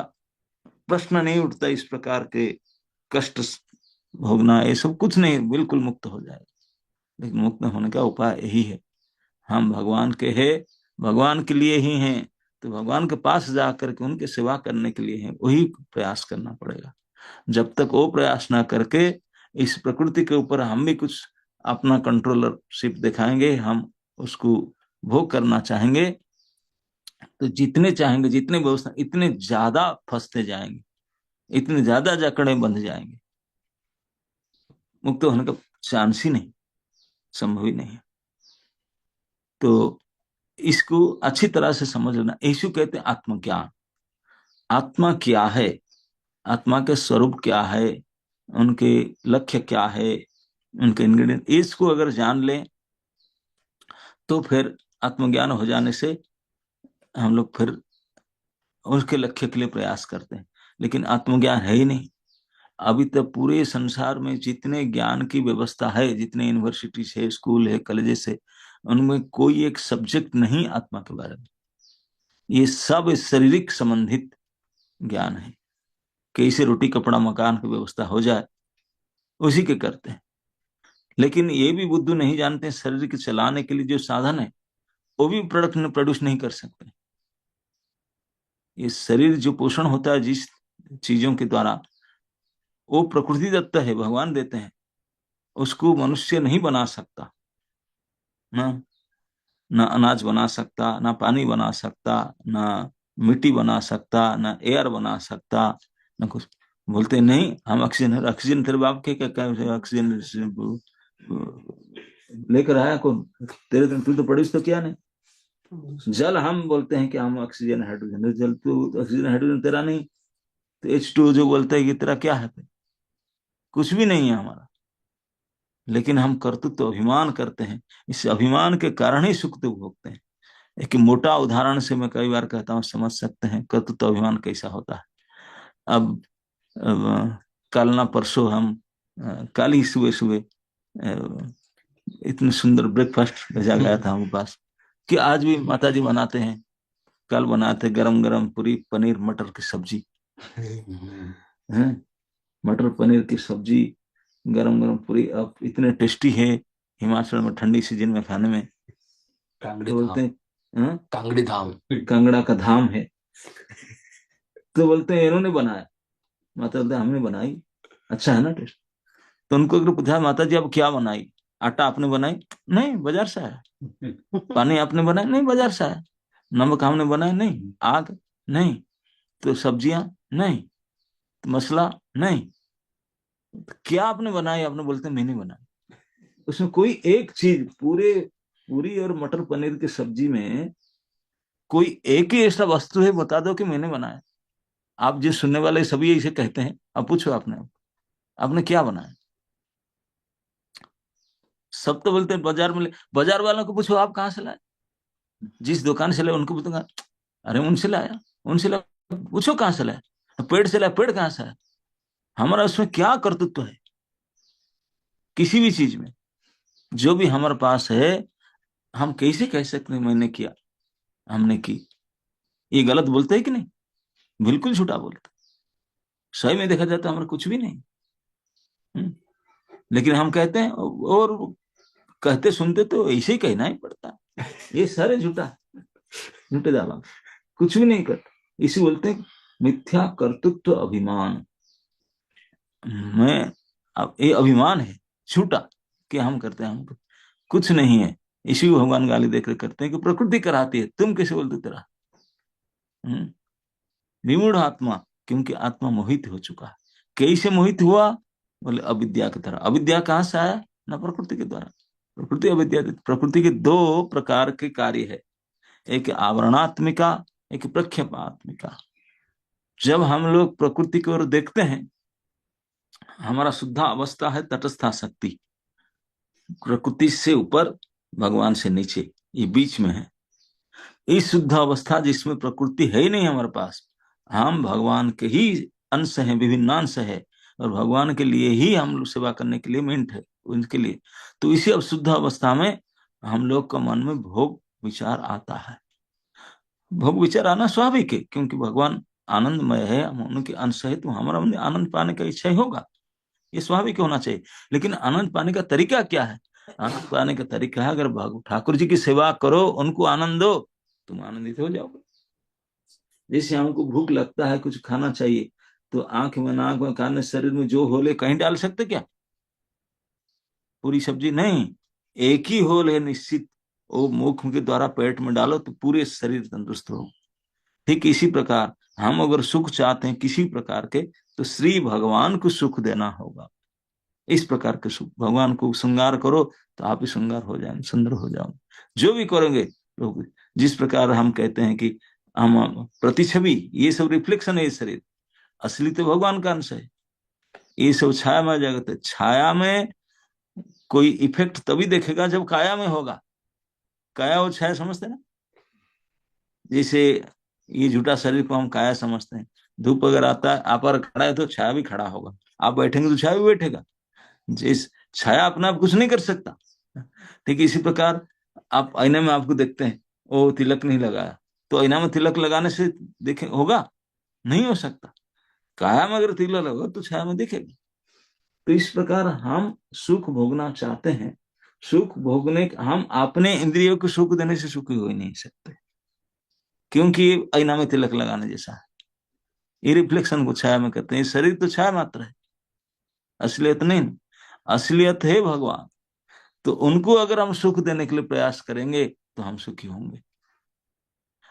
प्रश्न नहीं उठता इस प्रकार के कष्ट भोगना, ये सब कुछ नहीं, बिल्कुल मुक्त हो जाएगा। लेकिन मुक्त होने का उपाय यही है, हम भगवान के हैं, भगवान के लिए ही हैं, तो भगवान के पास जाकर के उनके सेवा करने के लिए है, वही प्रयास करना पड़ेगा। जब तक वो प्रयास ना करके इस प्रकृति के ऊपर हम भी कुछ अपना कंट्रोलरशिप दिखाएंगे, हम उसको भोग करना चाहेंगे, तो जितने चाहेंगे, जितने व्यवस्था, इतने ज्यादा फंसते जाएंगे, इतने ज्यादा जकड़े बंध जाएंगे, मुक्त होने का चांस ही नहीं, संभव ही नहीं। तो इसको अच्छी तरह से समझ लेना। यीशु कहते हैं आत्मज्ञान। आत्मा क्या है, आत्मा के स्वरूप क्या है, उनके लक्ष्य क्या है, उनके इंग्रेडिएंट, इसको अगर जान ले तो फिर आत्मज्ञान हो जाने से हम लोग फिर उसके लक्ष्य के लिए प्रयास करते हैं। लेकिन आत्मज्ञान है ही नहीं। अभी तक पूरे संसार में जितने ज्ञान की व्यवस्था है, जितने यूनिवर्सिटी है, स्कूल है, कॉलेजेस है, उनमें कोई एक सब्जेक्ट नहीं आत्मा के बारे में। ये सब शारीरिक संबंधित ज्ञान है, कैसे रोटी कपड़ा मकान की व्यवस्था हो जाए, उसी के करते हैं। लेकिन ये भी बुद्धू नहीं जानते, शरीर के चलाने के लिए जो साधन है वो भी प्रोड्यूस नहीं कर सकते। ये शरीर जो पोषण होता है जिस चीजों के द्वारा, वो प्रकृति दत्त है, भगवान देते हैं, उसको मनुष्य नहीं बना सकता। ना ना अनाज बना सकता, ना पानी बना सकता, ना मिट्टी बना सकता, ना एयर बना सकता, ना कुछ। बोलते नहीं हम ऑक्सीजन, ऑक्सीजन तेरे बाप के क्या ऑक्सीजन लेकर आया कौन? तेरे दिन तू तो पढ़ी तो क्या नहीं। जल हम बोलते हैं कि हम ऑक्सीजन हाइड्रोजन, जल तो ऑक्सीजन हाइड्रोजन तेरा नहीं। तो H2O जो बोलता है कि तेरा क्या है? कुछ भी नहीं है हमारा। लेकिन हम कर्तृत्व अभिमान करते हैं, इस अभिमान के कारण ही सुख दुख भोगते हैं। एक मोटा उदाहरण से मैं कई बार कहता हूँ, समझ सकते हैं कर्तृत्व अभिमान कैसा होता है। अब कल ना परसों हम कल ही सुबह सुबह इतने सुंदर ब्रेकफास्ट भेजा गया था हमारे पास कि आज भी माता जी बनाते हैं, कल बनाते गरम गरम पूरी पनीर मटर की सब्जी है, मटर पनीर की सब्जी, गरम गरम पूरी, अब इतने टेस्टी है हिमाचल में ठंडी सीजन में खाने में। कांगड़ी तो बोलते हैं कांगड़ी धाम, कांगड़ा का धाम है। तो बोलते हैं इन्होंने बनाया, माता बोलते हमने बनाई, अच्छा है ना टेस्ट। तो उनको अगर पूछा माता जी अब क्या बनाई, आटा आपने बनाई? नहीं बाजार से आया। पानी आपने बनाया? नहीं बाजार से आया। नमक हमने बनाया? नहीं। आग? नहीं। तो सब्जियां? नहीं। तो मसला? नहीं। तो क्या आपने बनाई? आपने बोलते मैंने बनाई। उसमें कोई एक चीज, पूरे पूरी और मटर पनीर की सब्जी में कोई एक ही ऐसा वस्तु है, बता दो कि मैंने बनाया। आप जो सुनने वाले सभी इसे कहते हैं, अब पूछो आपने, आपने क्या बनाया? सब तो बोलते हैं बाजार में बाजार वालों को पूछो आप कहाँ से लाए, जिस दुकान से लाए उनको बोलूंगा अरे उनसे लाया, उनसे लाया। पूछो कहाँ से लाया, पेड़ से लाया, पेड़ कहाँ से आया? हमारा उसमें क्या कर्तृत्व है? किसी भी चीज में जो भी हमारे पास है, हम कैसे कह सकते हैं मैंने किया, हमने की? ये गलत बोलते हैं कि नहीं? बिल्कुल झूठा बोलते। सही में देखा जाए तो हमारा कुछ भी नहीं। हम्म। लेकिन हम कहते हैं, और कहते सुनते तो ऐसे ही कहना ही पड़ता है, ये सारे झूठा, झूठे दावा, कुछ भी नहीं करते। इसी बोलते हैं मिथ्या कर्तृत्व अभिमान। मैं, अब ये अभिमान है झूठा कि हम करते हैं, हम कुछ नहीं है। इसी को भगवान गाली देकर करते हैं कि प्रकृति कराती है, तुम कैसे बोलते तेरा? हम्म। विमूढ़ आत्मा, क्योंकि आत्मा मोहित हो चुका है। कैसे मोहित हुआ? बोले अविद्या की तरह। अविद्या कहाँ से आया? ना प्रकृति के द्वारा। प्रकृति अविद्या, प्रकृति के दो प्रकार के कार्य है, एक आवरणात्मिका, एक प्रक्षेपात्मिका। जब हम लोग प्रकृति की ओर देखते हैं, हमारा शुद्धा अवस्था है तटस्था शक्ति, प्रकृति से ऊपर भगवान से नीचे, ये बीच में है। इस शुद्ध अवस्था जिसमें प्रकृति है ही नहीं हमारे पास, हम भगवान के ही अंश हैं, विभिन्न अंश है, और भगवान के लिए ही हम लोग सेवा करने के लिए मेंट है उनके लिए। तो इसी अशुद्ध अवस्था में हम लोग का मन में भोग विचार आता है। भोग विचार आना स्वाभाविक है, क्योंकि भगवान आनंदमय है, हम उनके अंश है, तो हमारा आनंद पाने का इच्छा ही होगा, ये स्वाभाविक होना चाहिए। लेकिन आनंद पाने का तरीका क्या है? आनंद पाने का तरीका है, अगर ठाकुर जी की सेवा करो, उनको आनंद दो, तुम आनंदित हो जाओगे। जैसे हमको भूख लगता है, कुछ खाना चाहिए, तो आंख में, नाक में, कान में, शरीर में जो होल है कहीं डाल सकते क्या? पूरी सब्जी नहीं, एक ही होल है निश्चित, वो मुख के द्वारा पेट में डालो तो पूरे शरीर तंदुरुस्त हो। ठीक इसी प्रकार हम अगर सुख चाहते हैं किसी प्रकार के, तो श्री भगवान को सुख देना होगा। इस प्रकार के सुख, भगवान को श्रृंगार करो तो आप ही श्रृंगार हो जाएंगे, सुंदर हो जाओगे। जो भी करोगे लोग, जिस प्रकार हम कहते हैं कि हम प्रतिछवि, ये सब रिफ्लेक्शन है, ये शरीर असली तो भगवान का अंश है। ये सब छाया में जगत है, छाया में कोई इफेक्ट तभी देखेगा जब काया में होगा। काया और छाया समझते ना? जैसे ये झूठा शरीर को हम काया समझते हैं। धूप अगर आता है, आप अगर खड़ा है तो छाया भी खड़ा होगा, आप बैठेंगे तो छाया भी बैठेगा। जिस छाया अपना आप कुछ नहीं कर सकता। ठीक है, इसी प्रकार आप आईने में आपको देखते हैं, वो तिलक नहीं लगाया, तो आईना में तिलक लगाने से देखे होगा? नहीं हो सकता। काया में अगर तिलक लगा तो छाया में दिखेगी। तो इस प्रकार हम सुख भोगना चाहते हैं, सुख भोगने, हम अपने इंद्रियों को सुख देने से सुखी हो ही नहीं सकते, क्योंकि ये आईना में तिलक लगाने जैसा है। ये रिफ्लेक्शन को छाया में कहते हैं। शरीर तो छाया मात्र है, असलियत नहीं। असलियत है भगवान। तो उनको अगर हम सुख देने के लिए प्रयास करेंगे तो हम सुखी होंगे,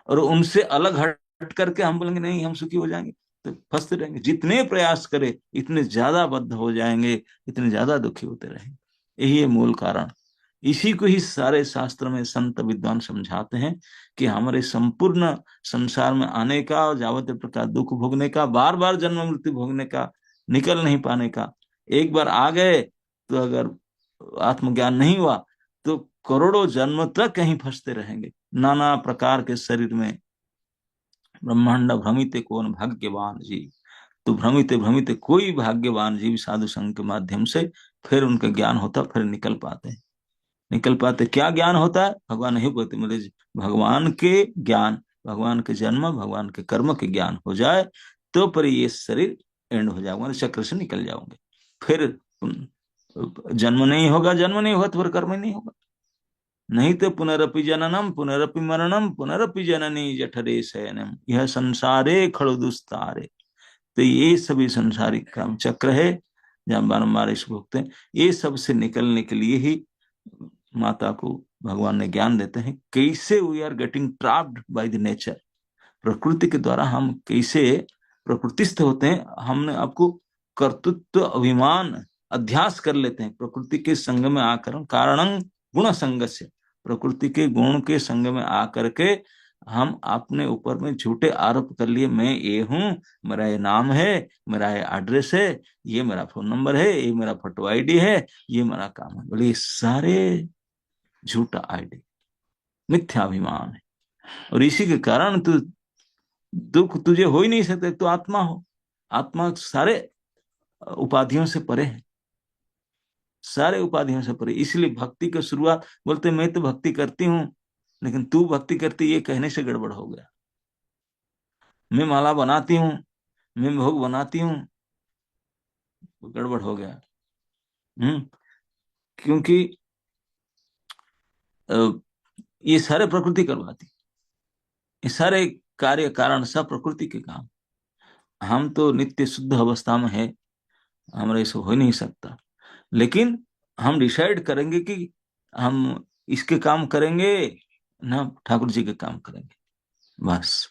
और उनसे अलग हट करके हम बोलेंगे नहीं हम सुखी हो जाएंगे, तो फंसते रहेंगे। जितने प्रयास करें इतने ज्यादा बद्ध हो जाएंगे, इतने ज्यादा दुखी होते रहेंगे। यही है मूल कारण। इसी को ही सारे शास्त्र में संत विद्वान समझाते हैं कि हमारे संपूर्ण संसार में आने का और जावत प्रकार दुख भोगने का, बार बार जन्म मृत्यु भोगने का, निकल नहीं पाने का। एक बार आ गए तो अगर आत्मज्ञान नहीं हुआ तो करोड़ों जन्म तक कहीं फंसते रहेंगे, नाना प्रकार के शरीर में। ब्रह्मांड भ्रमित कौन भाग्यवान जीव। तो भ्रमित भ्रमित कोई भाग्यवान जीव साधु संघ के माध्यम से फिर उनका ज्ञान होता, फिर निकल पाते हैं। निकल पाते क्या ज्ञान होता है? भगवान नहीं बोलते, मतलब भगवान के ज्ञान, भगवान के जन्म, भगवान के कर्म के ज्ञान हो जाए तो पर ये शरीर एंड हो जाएगा, चक्र से निकल जाओगे। फिर जन्म नहीं होगा, जन्म नहीं होगा तो फिर कर्म नहीं होगा। नहीं तो पुनरपि जननम पुनरपि मरणम पुनरपि जननी जठरे शयनम, यह संसारे खड़ो दुस्तारे। तो ये सभी संसारिक काम चक्र है जहाँ बारम्बार इस भुगते हैं। ये सब से निकलने के लिए ही माता को भगवान ने ज्ञान देते हैं, कैसे we are getting trapped by the nature. प्रकृति के द्वारा हम कैसे प्रकृतिस्थ होते हैं। हमने आपको कर्तृत्व अभिमान अध्यास कर लेते हैं प्रकृति के संग में आकर, कारणं गुण संगस्य, प्रकृति के गुण के संग में आकर के हम अपने ऊपर में झूठे आरोप कर लिए। मैं ये हूं, मेरा ये नाम है, मेरा ये एड्रेस है, ये मेरा फोन नंबर है, ये मेरा फोटो आईडी है, ये मेरा काम है। बोले सारे झूठा आईडी, मिथ्याभिमान है। और इसी के कारण तू दुख तुझे हो ही नहीं सकते। तो आत्मा हो, आत्मा सारे उपाधियों से परे है। सारे उपाधियों से परे। इसलिए भक्ति की शुरुआत, बोलते मैं तो भक्ति करती हूँ, लेकिन तू भक्ति करती, ये कहने से गड़बड़ हो गया। मैं माला बनाती हूँ, मैं भोग बनाती हूँ, गड़बड़ हो गया। क्योंकि ये सारे प्रकृति करवाती, ये सारे कार्य कारण सब प्रकृति के काम। हम तो नित्य शुद्ध अवस्था में है, हमारा ऐसा हो नहीं सकता। लेकिन हम डिसाइड करेंगे कि हम इसके काम करेंगे ना ठाकुर जी के काम करेंगे, बस।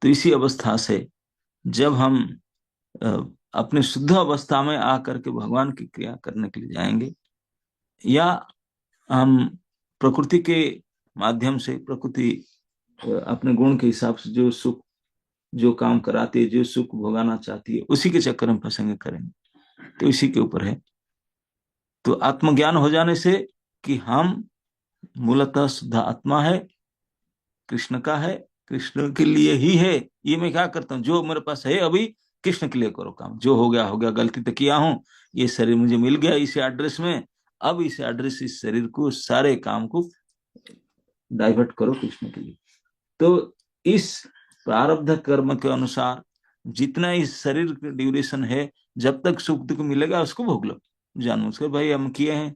तो इसी अवस्था से जब हम अ, अपने शुद्ध अवस्था में आकर के भगवान की क्रिया करने के लिए जाएंगे, या हम प्रकृति के माध्यम से, प्रकृति अपने गुण के हिसाब से जो सुख, जो काम कराती है, जो सुख भोगाना चाहती है, उसी के चक्कर में फंसेंगे, करेंगे। तो इसी के ऊपर है। तो आत्मज्ञान हो जाने से कि हम मूलतः शुद्ध आत्मा है, कृष्ण का है, कृष्ण के लिए ही है। ये मैं क्या करता हूँ, जो मेरे पास है अभी कृष्ण के लिए करो काम, जो हो गया हो गया, गलती तो किया हूं, ये शरीर मुझे मिल गया इस एड्रेस में, अब इस एड्रेस, इस शरीर को, सारे काम को डाइवर्ट करो कृष्ण के लिए। तो इस प्रारब्ध कर्म के अनुसार जितना इस शरीर का ड्यूरेशन है, जब तक सुख दुख मिलेगा उसको भोग लो, जानो उसके भाई हम किए हैं,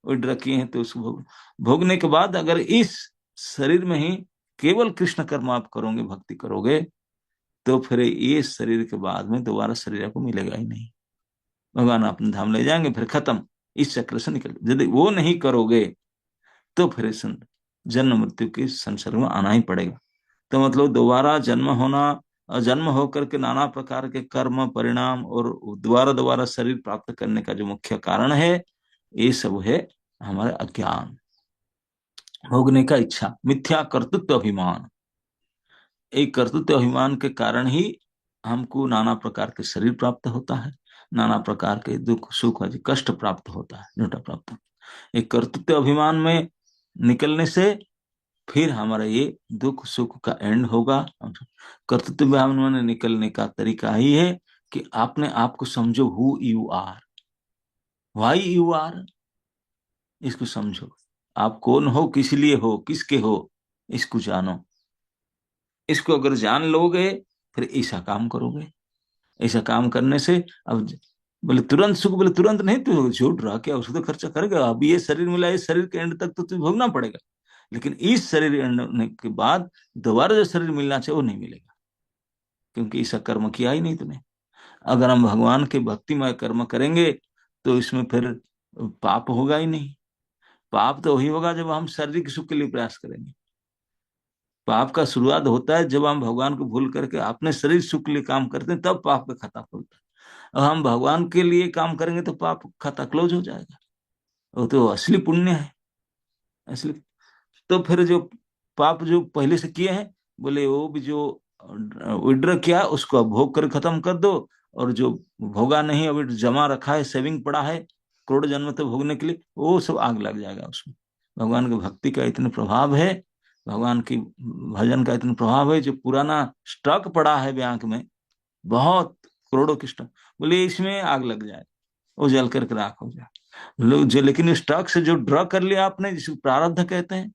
विड्रा किए हैं, तो उसको भोगने के बाद अगर इस शरीर में ही केवल कृष्ण कर्म आप करोगे, भक्ति करोगे, तो फिर ये शरीर के बाद में दोबारा शरीर आपको मिलेगा ही नहीं। भगवान अपने धाम ले जाएंगे, फिर खत्म, इस चक्र से निकल। यदि वो नहीं करोगे तो फिर जन्म मृत्यु के संसर्ग में आना ही पड़ेगा। तो मतलब दोबारा जन्म होना, जन्म होकर के नाना प्रकार के कर्म परिणाम और दोबारा दोबारा शरीर प्राप्त करने का जो मुख्य कारण है, ये सब है हमारे अज्ञान, भोगने का इच्छा, मिथ्या कर्तृत्व अभिमान। एक कर्तृत्व अभिमान के कारण ही हमको नाना प्रकार के शरीर प्राप्त होता है, नाना प्रकार के दुख सुख आदि कष्ट प्राप्त होता है, झूठा प्राप्त होता है। एक कर्तृत्व अभिमान में निकलने से फिर हमारा ये दुख सुख का एंड होगा। कर्तृत्व अभिमान में निकलने का तरीका ही है कि आपने आपको समझो, who you are, why you are, इसको समझो। आप कौन हो, किस लिए हो, किसके हो, इसको जानो। इसको अगर जान लोगे फिर ऐसा काम करोगे। ऐसा काम करने से अब बोले तुरंत सुख, बोले तुरंत नहीं, तो झूठ रहा क्या, उसको तो खर्चा करेगा। अब ये शरीर मिला, इस शरीर के एंड तक तो तुझे भोगना पड़ेगा, लेकिन इस शरीर एंड होने के बाद दोबारा जो शरीर मिलना चाहिए वो नहीं मिलेगा, क्योंकि ऐसा कर्म किया ही नहीं तूने। अगर हम भगवान के भक्तिमय कर्म करेंगे तो इसमें फिर पाप होगा ही नहीं। पाप तो वही होगा जब हम शारीरिक सुख के लिए प्रयास करेंगे। पाप का शुरुआत होता है जब हम भगवान को भूल करके अपने शरीर सुख के लिए काम करते हैं, तब पाप का खाता खुलता है। और हम भगवान के लिए काम करेंगे तो पाप खाता क्लोज हो जाएगा। वो तो असली पुण्य है, असली। तो फिर जो पाप जो पहले से किए हैं, बोले वो भी जो विड्रॉ किया उसको अब भोग कर खत्म कर दो, और जो भोगा नहीं, अभी जमा रखा है, सेविंग पड़ा है करोड़ जन्म तक भोगने के लिए, वो सब आग लग जाएगा उसमें। भगवान की भक्ति का इतना प्रभाव है, भगवान की भजन का इतना प्रभाव है, जो पुराना स्टॉक पड़ा है बैंक में, बहुत करोड़ों की स्टॉक, बोले इसमें आग लग जाए, वो जल करके राख हो जाए लोग जो। लेकिन स्टॉक से जो ड्रॉ कर लिया आपने, जिसको प्रारब्ध कहते हैं,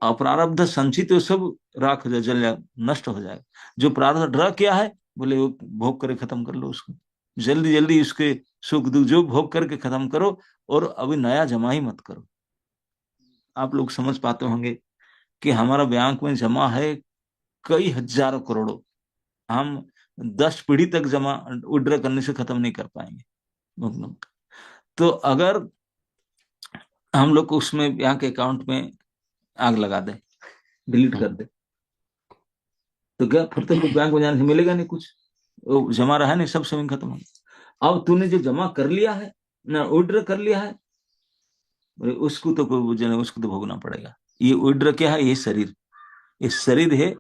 अप्रारब्ध संचित, वो सब राख हो जाए, जल जाए, नष्ट हो जाएगा। जो प्रारब्ध ड्रा किया है, बोले वो भोग करके खत्म कर लो उसको, जल्दी जल्दी उसके सुख दुख जो भोग करके खत्म करो, और अभी नया जमा ही मत करो। आप लोग समझ पाते होंगे कि हमारा बैंक में जमा है कई हजारों करोड़ों, हम 10 पीढ़ी तक जमा विड्रॉ करने से खत्म नहीं कर पाएंगे, मतलब। तो अगर हम लोग को उसमें बैंक अकाउंट में आग लगा दे, डिलीट कर दे, तो क्या फिर तो बैंक में जाने से मिलेगा नहीं कुछ, वो जमा रहा है नहीं, सब सेविंग खत्म हो गया। अब तूने जो जमा कर लिया है ना, विड्रॉ कर लिया है, उसको तो उसको तो भोगना पड़ेगा। ये विड्रॉ क्या है, ये शरीर, ये शरीर है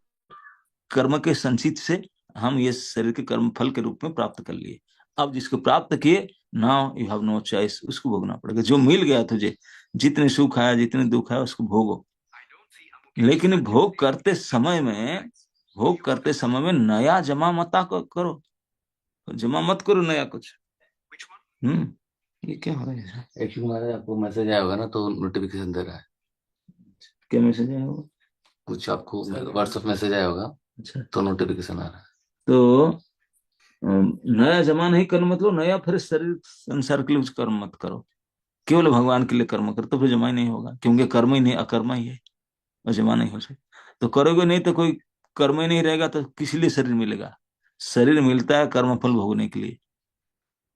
कर्म के संचित से हम ये शरीर के कर्म फल के रूप में प्राप्त कर लिए। अब जिसको प्राप्त किए, now you have no choice, उसको भोगना पड़ेगा। जो मिल गया तुझे, जितने सुख आया, जितने दुख आया, उसको भोगो। लेकिन भोग करते समय में नया जमा मत करो, जमा मत करो नया कुछ। ये क्या हो रहा है? एक्चुअली महाराज आपको मैसेज आया होगा ना, तो नोटिफिकेशन दे रहा है। क्या मैसेज आया होगा? कुछ आपको व्हाट्सएप मैसेज आया होगा, अच्छा, तो नोटिफिकेशन आ रहा है। तो नया जमा नहीं करो मतलब नया फिर शरीर संसार के लिए कुछ कर्म मत करो, केवल भगवान के लिए कर्म करो, तो फिर जमा ही नहीं होगा, क्योंकि कर्म ही नहीं, अकर्मा ही है और जमा नहीं हो सकता। तो करोगे नहीं तो कोई कर्म ही नहीं रहेगा, तो किस लिए शरीर मिलेगा? शरीर मिलता है कर्म फल भोगने के लिए,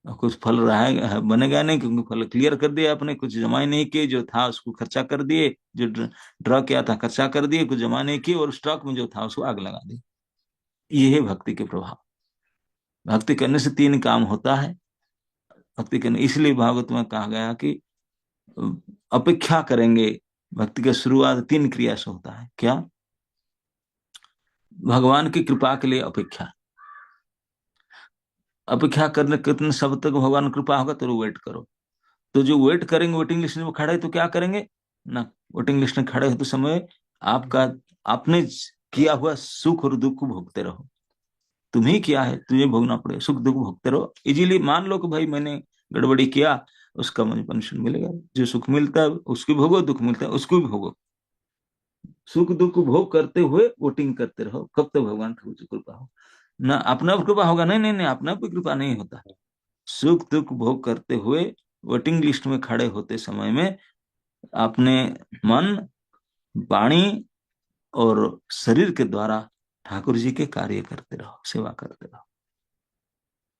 और कुछ फल रहा बनेगा नहीं, क्योंकि फल क्लियर कर दिया आपने, कुछ जमा ही नहीं किए, जो था उसको खर्चा कर दिए, जो ड्रॉ किया था खर्चा कर दिए, कुछ जमा नहीं किए, और स्टॉक में जो था उसको आग लगा दी। ये है भक्ति के प्रभाव। भक्ति करने से तीन काम होता है। भक्ति करने इसलिए भागवत में कहा गया कि अपेक्षा करेंगे। भक्ति का शुरुआत तीन क्रिया से होता है। क्या? भगवान की कृपा के लिए अपेक्षा। अपेक्षा करने कितने शब्द तक भगवान कृपा होगा, तो वेट करो। तो जो वेट करेंगे, वेटिंग लिस्ट में खड़े, तो क्या करेंगे ना, वेटिंग लिस्ट में खड़े होते समय आपका आपने किया हुआ सुख और दुख को भोगते रहो। तुम्हें क्या है, तुझे भोगना पड़ेगा, सुख दुख भोगते रहो इजीली। मान लो कि भाई मैंने गड़बड़ी किया, उसका मुझे पेंशन मिलेगा, जो सुख मिलता है उसको भोगो, दुख मिलता है उसको भी भोगो। सुख दुख भोग करते हुए वोटिंग करते रहो, कब तक भगवान ठाकुर की कृपा हो। ना अपना कृपा होगा, नहीं नहीं नहीं, अपना कोई कृपा नहीं होता। सुख दुख भोग करते हुए वोटिंग लिस्ट में खड़े होते समय में अपने मन, वाणी और शरीर के द्वारा ठाकुर जी के कार्य करते रहो, सेवा करते रहो।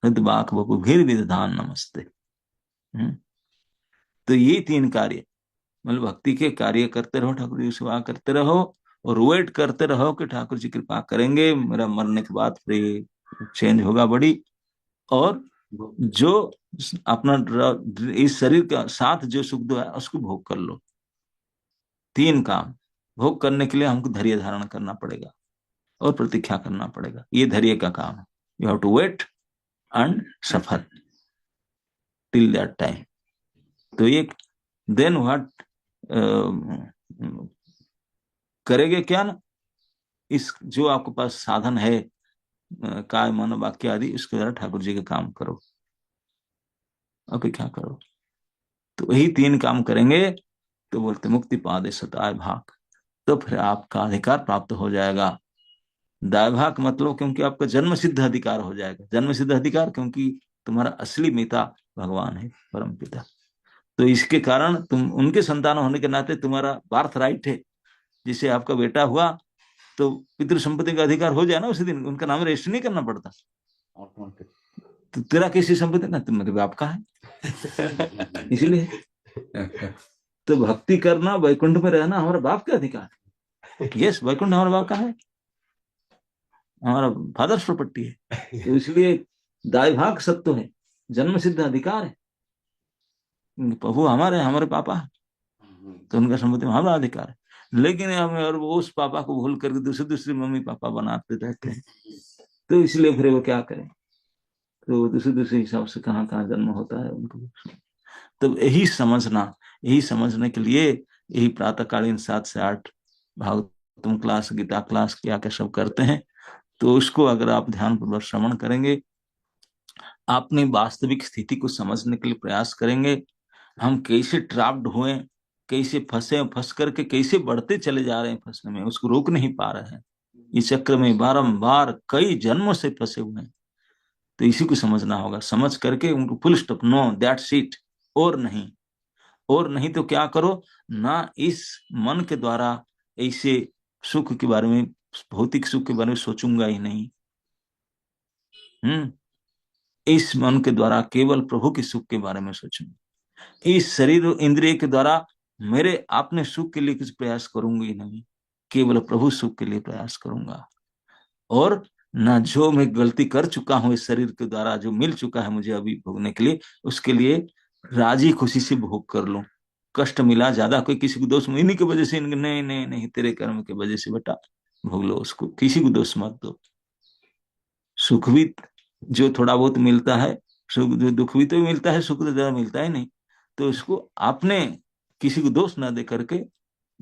हृदबाक बकु भीर विधान नमस्ते। तो ये तीन कार्य, मतलब भक्ति के कार्य करते रहो, ठाकुर जी की सेवा करते रहो, और वेट करते रहो कि ठाकुर जी कृपा करेंगे, मेरा मरने के बाद फिर ये चेंज होगा बड़ी। और जो अपना इस शरीर का साथ जो सुख दो है उसको भोग कर लो। तीन काम भोग करने के लिए हमको धैर्य धारण करना पड़ेगा और प्रतीक्षा करना पड़ेगा, ये धैर्य का काम है। You have to wait and suffer till that time. तो ये देन व्हाट करेंगे क्या ना, इस जो आपके पास साधन है, काय मन वाक्य आदि, इसके द्वारा ठाकुर जी का काम करो, अपेक्षा करो। तो वही तीन काम करेंगे तो बोलते मुक्ति पादे सताय भाग, तो फिर आपका अधिकार प्राप्त हो जाएगा। दायभाग मतलब क्योंकि आपका जन्म सिद्ध अधिकार हो जाएगा। जन्म सिद्ध अधिकार क्योंकि तुम्हारा असली पिता भगवान है, परम पिता। तो इसके कारण तुम उनके संतान होने के नाते तुम्हारा बार्थ राइट है। जिसे आपका बेटा हुआ तो पितृ संपत्ति का अधिकार हो जाए ना, उसी दिन उनका नाम रजिस्टर नहीं करना पड़ता। तो तेरा किसी संपत्ति ना, तुम मेरे बाप का है इसलिए। तो भक्ति करना, वैकुंठ में रहना हमारा बाप का अधिकार है। यस, वैकुंठ हमारा बाप का है, हमारा फादर्स प्रॉपर्टी है। तो इसलिए दायभाग सत्य है, जन्म सिद्ध अधिकार है। वो हमारे हमारे पापा है, तो उनका संपत्ति में हमारा अधिकार है। लेकिन हमें और वो उस पापा को भूल करके दूसरे दूसरे मम्मी पापा बनाते रहते हैं। तो इसलिए फिर वो क्या करें, तो दूसरे दूसरे हिसाब से कहाँ कहाँ जन्म होता है उनको। तो यही समझना, यही समझने के लिए यही प्रातःकालीन 7 से 8 भागवतम क्लास, गीता क्लास क्या क्या सब करते हैं। तो उसको अगर आप ध्यान पूर्वक श्रवण करेंगे, अपनी वास्तविक स्थिति को समझने के लिए प्रयास करेंगे, हम कैसे ट्रैप्ड हुए, कैसे फंसे, फंस करके कैसे बढ़ते चले जा रहे हैं फंसने में, उसको रोक नहीं पा रहे हैं, इस चक्र में बारंबार कई जन्मों से फंसे हुए हैं। तो इसी को समझना होगा, समझ करके उनको full stop, no that's it, और नहीं। और नहीं तो क्या करो ना, इस मन के द्वारा ऐसे सुख के बारे में, भौतिक सुख के बारे में सोचूंगा ही नहीं। इस मन के द्वारा केवल प्रभु के सुख के बारे में सोचूंगा। इस शरीर इंद्रिय के द्वारा मेरे अपने सुख के लिए कुछ प्रयास करूंगी नहीं, केवल प्रभु सुख के लिए प्रयास करूंगा। और ना जो मैं गलती कर चुका हूं इस शरीर के द्वारा, जो मिल चुका है मुझे अभी भोगने के लिए, उसके लिए राजी खुशी से भोग कर लूं। कष्ट मिला ज्यादा, कोई किसी को दोष इन्हीं की वजह से, नहीं नहीं नहीं, तेरे कर्म की वजह से बेटा भोग लो उसको, किसी को दोष मत दो। सुख भी जो थोड़ा बहुत मिलता है, सुख दुख भी तो मिलता है, सुख तो ज्यादा मिलता ही नहीं। तो उसको आपने किसी को दोष ना दे करके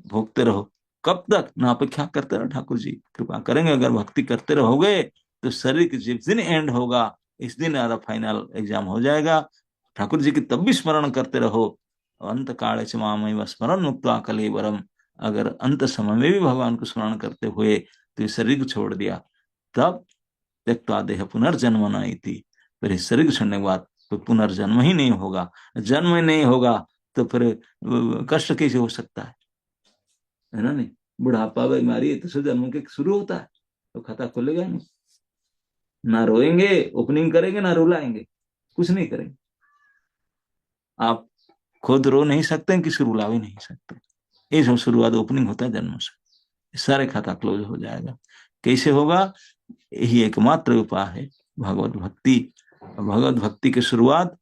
भोगते रहो। कब तक ना, अपेक्षा करते रहो, ठाकुर जी कृपा करेंगे। अगर भक्ति करते रहोगे तो शरीर के जिस दिन एंड होगा, इस दिन हमारा फाइनल एग्जाम हो जाएगा। ठाकुर जी की तब भी स्मरण करते रहो। अंत काल च मामैव स्मरण मुक्त्वा कलेवरम, अगर अंत समय में भी भगवान को स्मरण करते हुए तो ये शरीर को छोड़ दिया, तब त्यक्त्वा देह पुनर्जन्म न इति, फिर इस शरीर छोड़ने के बाद तो पुनर्जन्म ही नहीं होगा। जन्म ही नहीं होगा तो फिर कष्ट कैसे हो सकता है ना? नहीं, बुढ़ापा बीमारी है तो जन्म के शुरू होता है, तो खाता खुलेगा नहीं। ना रोएंगे ओपनिंग करेंगे, ना रुलाएंगे, कुछ नहीं करेंगे। आप खुद रो नहीं सकते, किसी रुला भी नहीं सकते। ये सब शुरुआत ओपनिंग होता है जन्म से, सारे खाता क्लोज हो जाएगा। कैसे होगा? यही एकमात्र उपाय है भगवत भक्ति। भगवत भक्ति की शुरुआत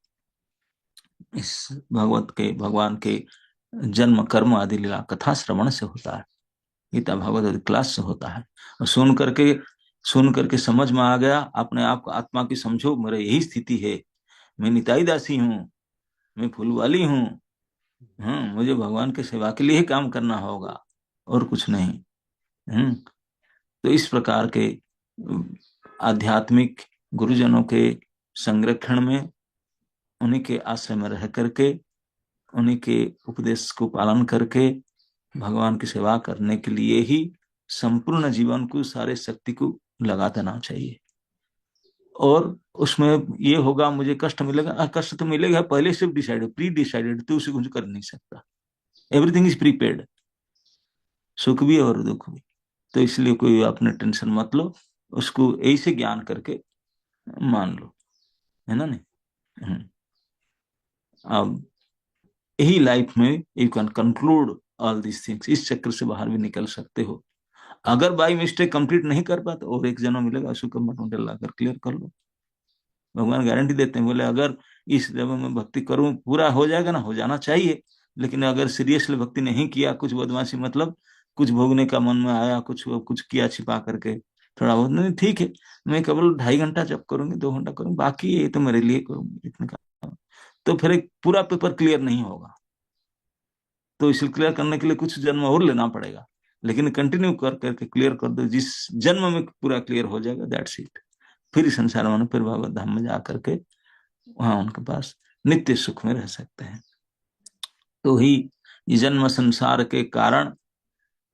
इस भगवान के जन्म कर्म आदि लीला कथा श्रवण से होता है, गीता भागवत क्लास से होता है। और सुन करके समझ में आ गया, अपने आप को आत्मा की समझो, मेरा यही स्थिति है, मैं निताई दासी हूँ, मैं फूलवाली हूँ। मुझे भगवान की सेवा के लिए ही काम करना होगा और कुछ नहीं। तो इस प्रकार के आध्यात्मिक गुरुजनों के संरक्षण में, उन्हीं के आश्रय में रह करके, उन्हीं के उपदेश को पालन करके भगवान की सेवा करने के लिए ही संपूर्ण जीवन को, सारे शक्ति को लगा देना चाहिए। और उसमें ये होगा मुझे कष्ट मिलेगा, कष्ट तो मिलेगा, पहले से डिसाइडेड, प्री डिसाइडेड, तो उसे कुछ कर नहीं सकता। एवरीथिंग इज प्रीपेड, सुख भी और दुख भी। तो इसलिए कोई अपने टेंशन मत लो, उसको ऐसे ज्ञान करके मान लो, है ना? नहीं, अब यही लाइफ में you can conclude all this things. इस चक्र से बाहर भी निकल सकते हो। अगर बाई मिस्टेक कंप्लीट नहीं कर पाते, और एक जन्म मिलेगा, उसको कम्प्लीट लाकर क्लियर कर लो। भगवान गारंटी देते हैं, बोले अगर इस जन्म में भक्ति करूं, पूरा हो जाएगा ना, हो जाना चाहिए, लेकिन अगर सीरियसली भक्ति नहीं किया, कुछ बदमाशी, मतलब कुछ भोगने का मन में आया, कुछ किया छिपा करके, थोड़ा बहुत, नहीं ठीक है, मैं केवल 2.5 घंटा जब करूंगी, 2 घंटा करूंगी, बाकी ये तो मेरे लिए करूंगी, इतने का, तो फिर एक पूरा पेपर क्लियर नहीं होगा। तो इसे क्लियर करने के लिए कुछ जन्म और लेना पड़ेगा, लेकिन कंटिन्यू कर करके क्लियर कर दो, जिस जन्म में पूरा क्लियर हो जाएगा, दैट्स इट। फिर इस संसार में, फिर भगवत धाम में जा करके वहां उनके पास नित्य सुख में रह सकते हैं। तो ही जन्म संसार के कारण,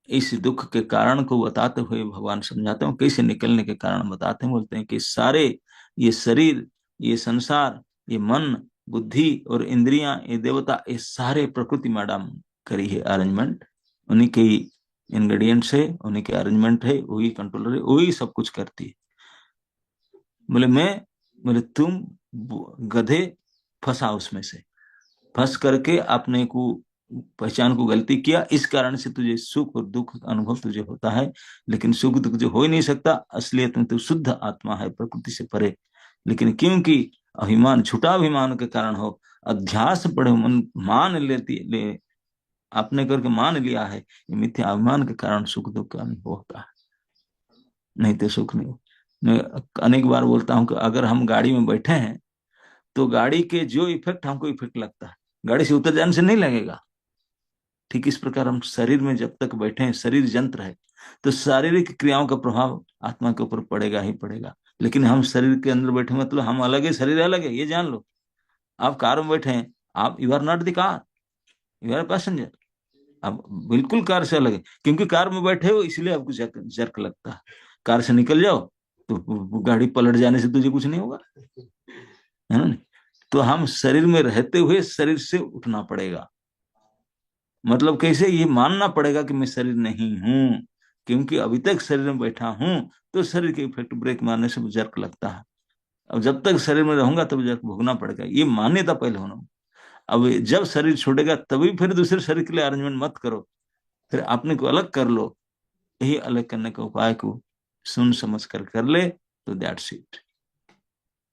इस दुख के कारण को बताते हुए भगवान समझाते हैं, कैसे निकलने के कारण बताते हैं। बोलते हैं कि सारे ये शरीर, ये संसार, ये मन, बुद्धि और इंद्रियां, ये देवता, ये सारे प्रकृति मैडम करी है अरेंजमेंट, उन्हीं के इंग्रेडिएंट्स है, उन्हीं के अरेंजमेंट है, वही कंट्रोलर है, वही सब कुछ करती है। बोले तुम गधे फंसा, उसमें से फंस करके अपने को पहचान को गलती किया, इस कारण से तुझे सुख और दुख अनुभव तुझे होता है, लेकिन सुख दुख जो हो ही नहीं सकता, असलियत में तो शुद्ध आत्मा है, प्रकृति से परे। लेकिन क्योंकि अभिमान, झूठा अभिमान के कारण हो, अध्यास पड़े मन मान ले आपने करके मान लिया है, ये मिथ्या अभिमान के कारण सुख दुख का अनुभव होता है, नहीं तो सुख नहीं। मैं अनेक बार बोलता हूँ कि अगर हम गाड़ी में बैठे हैं तो गाड़ी के जो इफेक्ट हमको इफेक्ट लगता है, गाड़ी से उतर जाने से नहीं लगेगा। ठीक इस प्रकार हम शरीर में जब तक बैठे हैं, शरीर यंत्र है, तो शारीरिक क्रियाओं का प्रभाव आत्मा के ऊपर पड़ेगा ही पड़ेगा। लेकिन हम शरीर के अंदर बैठे, मतलब हम अलग है, शरीर अलग है, ये जान लो। आप कार में बैठे हैं, आप you are not the car, you are passenger. अब बिल्कुल कार से अलग है, क्योंकि कार में बैठे हो इसलिए आपको जर्क लगता है। कार से निकल जाओ तो गाड़ी पलट जाने से तुझे कुछ नहीं होगा, है ना? तो हम शरीर में रहते हुए शरीर से उठना पड़ेगा। मतलब कैसे? ये मानना पड़ेगा कि मैं शरीर नहीं हूं, क्योंकि अभी तक शरीर में बैठा हूं, तो शरीर के इफेक्ट ब्रेक मारने से जर्क लगता है। अब जब तक शरीर में रहूंगा तब जर्क भोगना पड़ेगा, ये मान्यता पहले होना। अब जब शरीर छोड़ेगा तभी फिर दूसरे शरीर के लिए अरेंजमेंट मत करो, फिर अपने को अलग कर लो। यही अलग करने के उपाय को सुन समझ कर ले, तो दैट्स इट।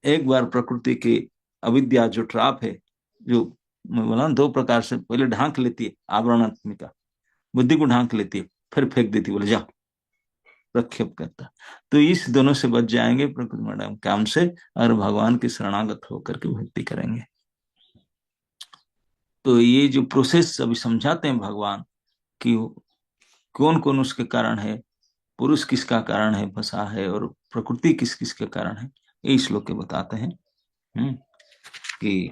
एक बार प्रकृति की अविद्या जो ट्राप है, जो मैं बोला 2 प्रकार से, पहले ढांक लेती है, आवरणात्मिका बुद्धि को ढांक लेती है, फिर फेंक देती, बोले जा, प्रक्षेप करता। तो इस दोनों से बच जाएंगे प्रकृति मैडम काम से, अगर भगवान की शरणागत होकर के भक्ति करेंगे। तो ये जो प्रोसेस अभी समझाते हैं भगवान कि कौन कौन उसके कारण है, पुरुष किसका कारण है फंसा है, और प्रकृति किस किस के कारण है, ये श्लोक के बताते हैं। कि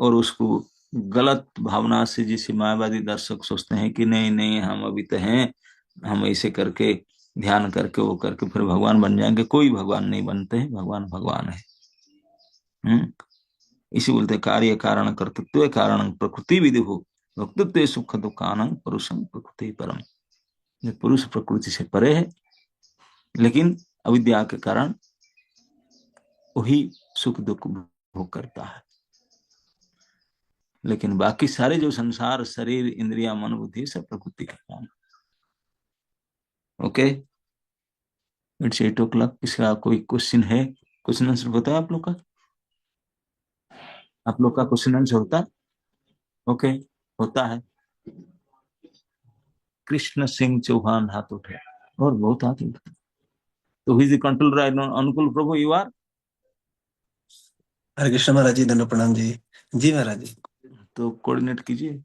और उसको गलत भावना से, जिसे मायावादी दर्शक सोचते हैं कि नहीं नहीं हम अभी तो हैं, हम ऐसे करके ध्यान करके वो करके फिर भगवान बन जाएंगे। कोई भगवान नहीं बनते हैं, भगवान भगवान है। इसी बोलते कार्य कारण कर्तृत्व कारण प्रकृति विदुः भक्तृत्व सुख दुखानं पुरुषं प्रकृति परम। ये पुरुष प्रकृति से परे है, लेकिन अविद्या के कारण वही सुख दुख भोग करता है। लेकिन बाकी सारे जो संसार, शरीर, इंद्रिया, मन, बुद्धि, सब प्रकृति का काम। Okay, it's 8 o'clock। इसका कोई क्वेश्चन है? क्वेश्चन आंसर होता है आप लोग का? आप लोग का क्वेश्चन आंसर होता है? ओके, होता है। कृष्ण सिंह चौहान हाथ उठे, और बहुत हाथ उठे। तो he is the control right? अनुकूल प्रभु यू आर? हरे कृष्ण महाराज जी, धन्य प्रणाम जी। जी महाराज जी। तो कोऑर्डिनेट कीजिए।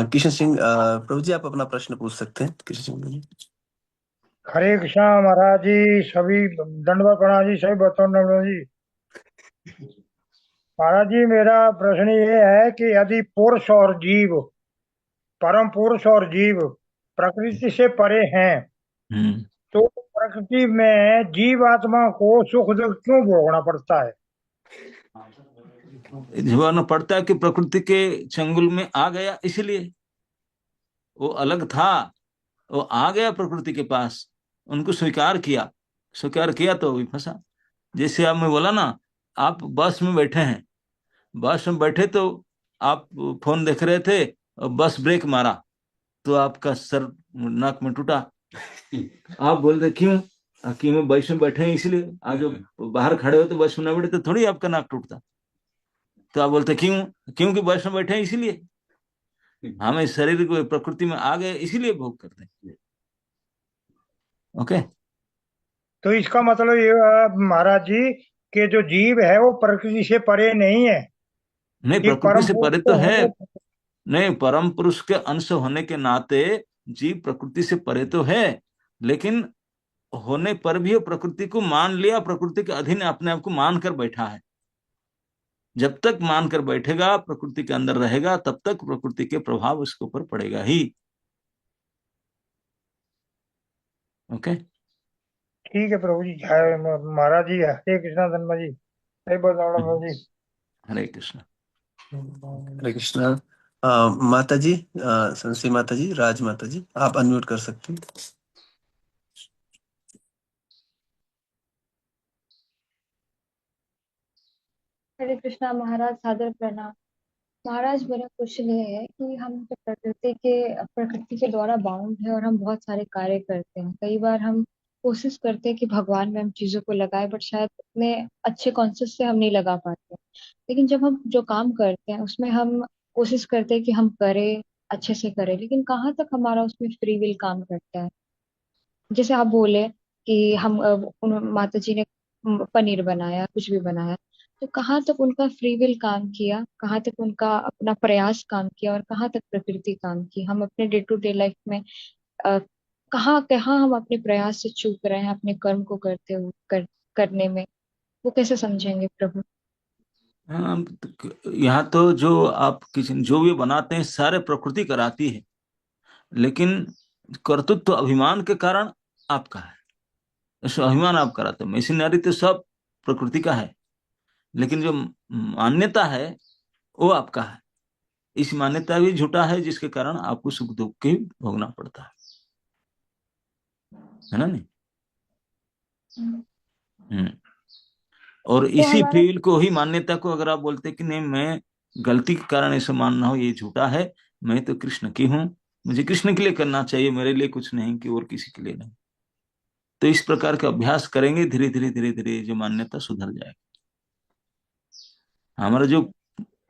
कृष्ण सिंह प्रभु जी, आप अपना प्रश्न पूछ सकते हैं। कृष्ण सिंह जी। हरे कृष्णा महाराज जी, सभी दंडवत प्रणाम जी, सभी बतौर जी। महाराज जी, मेरा प्रश्न ये है कि यदि पुरुष और जीव, परम पुरुष और जीव प्रकृति से परे हैं, तो प्रकृति में जीवात्मा को सुख दुख क्यों भोगना पड़ता है? जीवन पड़ता है कि प्रकृति के चंगुल में आ गया, इसलिए। वो अलग था, वो आ गया प्रकृति के पास, उनको स्वीकार किया तो भी फंसा। जैसे आपने बोला ना, आप बस में बैठे हैं, बस में बैठे तो आप फोन देख रहे थे और बस ब्रेक मारा तो आपका सर नाक में टूटा। आप बोल रहे क्यों? कि मैं बस में बैठे हैं इसलिए। आप जो बाहर खड़े हो तो बस में न बैठे तो थोड़ी आपका नाक टूटता। तो आप बोलते क्यों? क्योंकि बस में बैठे हैं इसलिए। हमें शरीर को प्रकृति में आ गए इसलिए भोग करते हैं। ओके, तो इसका मतलब ये है महाराज जी कि जो जीव है वो प्रकृति से परे नहीं है, नहीं, एक प्रकृति परम से पुरुष परे तो तो है। है। नहीं, परम पुरुष के अंश होने के नाते जीव प्रकृति से परे तो है, लेकिन होने पर भी वो प्रकृति को मान लिया, प्रकृति के अधीन अपने आप को मान कर बैठा है। जब तक मान कर बैठेगा, प्रकृति के अंदर रहेगा, तब तक प्रकृति के प्रभाव उसके ऊपर पड़ेगा ही। ओके, ठीक है प्रभु जी, जय महाराज जी, हरे कृष्णा धन्मा जी, जय बजरंग जी। हरे कृष्ण। हरे कृष्ण। माता जी, संसी माता जी, राज माता जी, आप अनम्यूट कर सकते हैं। हरे कृष्णा महाराज, सादर प्रणाम। महाराज, मेरा क्वेश्चन ये है कि हम जो प्रकृति के द्वारा बाउंड है और हम बहुत सारे कार्य करते हैं। कई बार हम कोशिश करते हैं कि भगवान में हम चीजों को लगाए, बट शायद उतने अच्छे कॉन्सेप्ट से हम नहीं लगा पाते। लेकिन जब हम जो काम करते हैं उसमें हम कोशिश करते हैं कि हम करें, अच्छे से करें, लेकिन कहाँ तक हमारा उसमें फ्री विल काम करता है? जैसे आप बोले कि हम माता जी ने पनीर बनाया, कुछ भी बनाया, तो कहाँ तक उनका फ्री विल काम किया, कहाँ तक उनका अपना प्रयास काम किया, और कहाँ तक प्रकृति काम की? हम अपने डे टू डे लाइफ में अ, कहाँ कहाँ हम अपने प्रयास से चूक रहे हैं अपने कर्म को करते हुए करने में? वो कैसे समझेंगे प्रभु? हाँ, यहाँ तो जो आप किचन जो भी बनाते हैं सारे प्रकृति कराती है, लेकिन कर्तृत्व तो अभिमान के कारण आपका है। ऐसा अभिमान आप कराते हैं। मशीनरी तो सब प्रकृति का है, लेकिन जो मान्यता है वो आपका है। इस मान्यता भी झूठा है, जिसके कारण आपको सुख दुख के भोगना पड़ता है ना? नहीं। और तो इसी हमारा फील को ही, मान्यता को अगर आप बोलते कि नहीं मैं गलती के कारण ऐसा मानना हो, ये झूठा है, मैं तो कृष्ण की हूं, मुझे कृष्ण के लिए करना चाहिए, मेरे लिए कुछ नहीं कि और किसी के लिए नहीं। तो इस प्रकार का अभ्यास करेंगे, धीरे धीरे धीरे धीरे जो मान्यता सुधर जाएगी। हमारा जो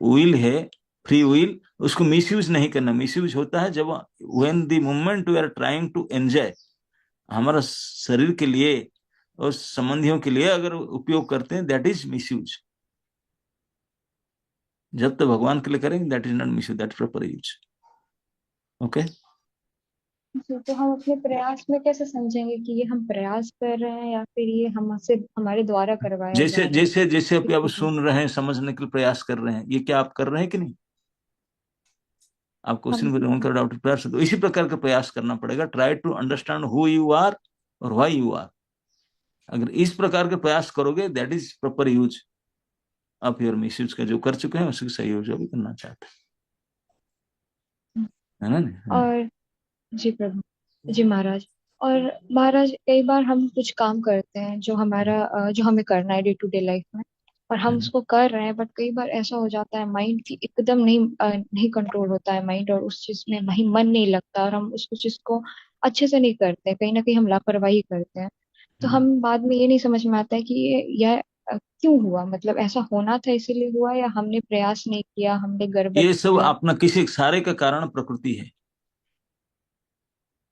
विल है, फ्री विल, उसको मिसयूज नहीं करना। मिसयूज होता है जब when the moment we are trying to enjoy, हमारा शरीर के लिए और संबंधियों के लिए अगर उपयोग करते हैं, दैट इज मिसयूज। जब तक भगवान के लिए करेंगे, that is not misuse, that proper use. Okay, ji, तो हम अपने प्रयास में कैसे समझेंगे कि ये हम प्रयास कर रहे हैं या फिर ये हमसे हमारे द्वारा करवाया जैसे जा रहा है? जैसे जैसे अभी आप क्योंकि सुन रहे हैं, समझने के लिए प्रयास कर रहे हैं, ये क्या आप कर रहे हैं कि नहीं? आप हम क्वेश्चन उनका डॉक्टर प्रयास, तो इसी प्रकार का प्रयास करना पड़ेगा। Try to understand who you are और व्हाई यू आर। अगर इस प्रकार के प्रयास करोगे, that is proper use of your misuse का जो कर चुके हैं उसकी सही यूज भी करना चाहते हैं, है ना? और जी प्रभु, जी महाराज। और महाराज, कई बार हम कुछ काम करते हैं जो जो हमें करना है डे टू डे लाइफ में, और हम उसको कर रहे हैं, बट कई बार ऐसा हो जाता है माइंड की एकदम नहीं कंट्रोल होता है माइंड, और उस चीज में वही मन नहीं लगता, और हम उसको चीज को अच्छे से नहीं करते, कहीं ना कहीं हम लापरवाही करते हैं। तो हम बाद में ये नहीं समझ में आता है कि यह क्यों हुआ, मतलब ऐसा होना था इसीलिए हुआ, या हमने प्रयास नहीं किया, हमने गड़बड़ ये सब किया। अपना किसी सारे का कारण प्रकृति है।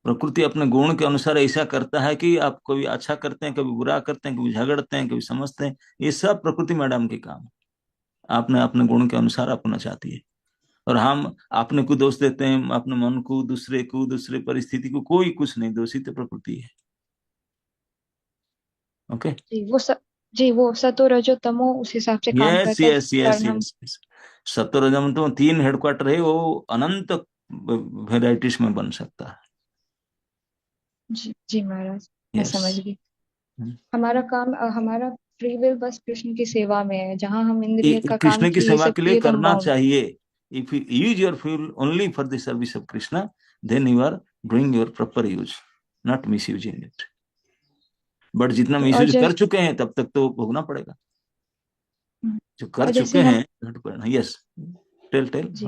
प्रकृति अपने गुण के अनुसार ऐसा करता है कि आप कभी अच्छा करते हैं, कभी बुरा करते हैं, कभी झगड़ते हैं, कभी समझते हैं। ये सब प्रकृति मैडम के काम है। आपने अपने गुण के अनुसार अपना चाहती है, और हम अपने को दोष देते हैं, अपने मन को, दूसरे परिस्थिति को। कोई कुछ नहीं, दोषी तो प्रकृति है। ओके। जी जी, वो सतो रजो तमो उस हिसाब से काम यस करता है यस जिस यस कारण हम। यस। सत्वरजम तो 3 हेडक्वार्टर है, वो अनंत वेराइटीज में बन सकता है। जी जी महाराज, मैं यस। समझ गई। हमारा फ्री विल बस कृष्ण की सेवा में है, जहाँ हम इंद्रिय का काम कृष्ण की किए, ये सेवा सब के लिए किए, तो हम करना बाउंड। चाहिए। If you use your fuel only for the service of Krishna, then you are doing your proper use, not misusing it. But जितना मिस और यूज कर जैसे चुके हैं तब तक तो भोगना पड़ेगा। जो कर और चुके जैसे हम हैं, यस। Tell tell. जी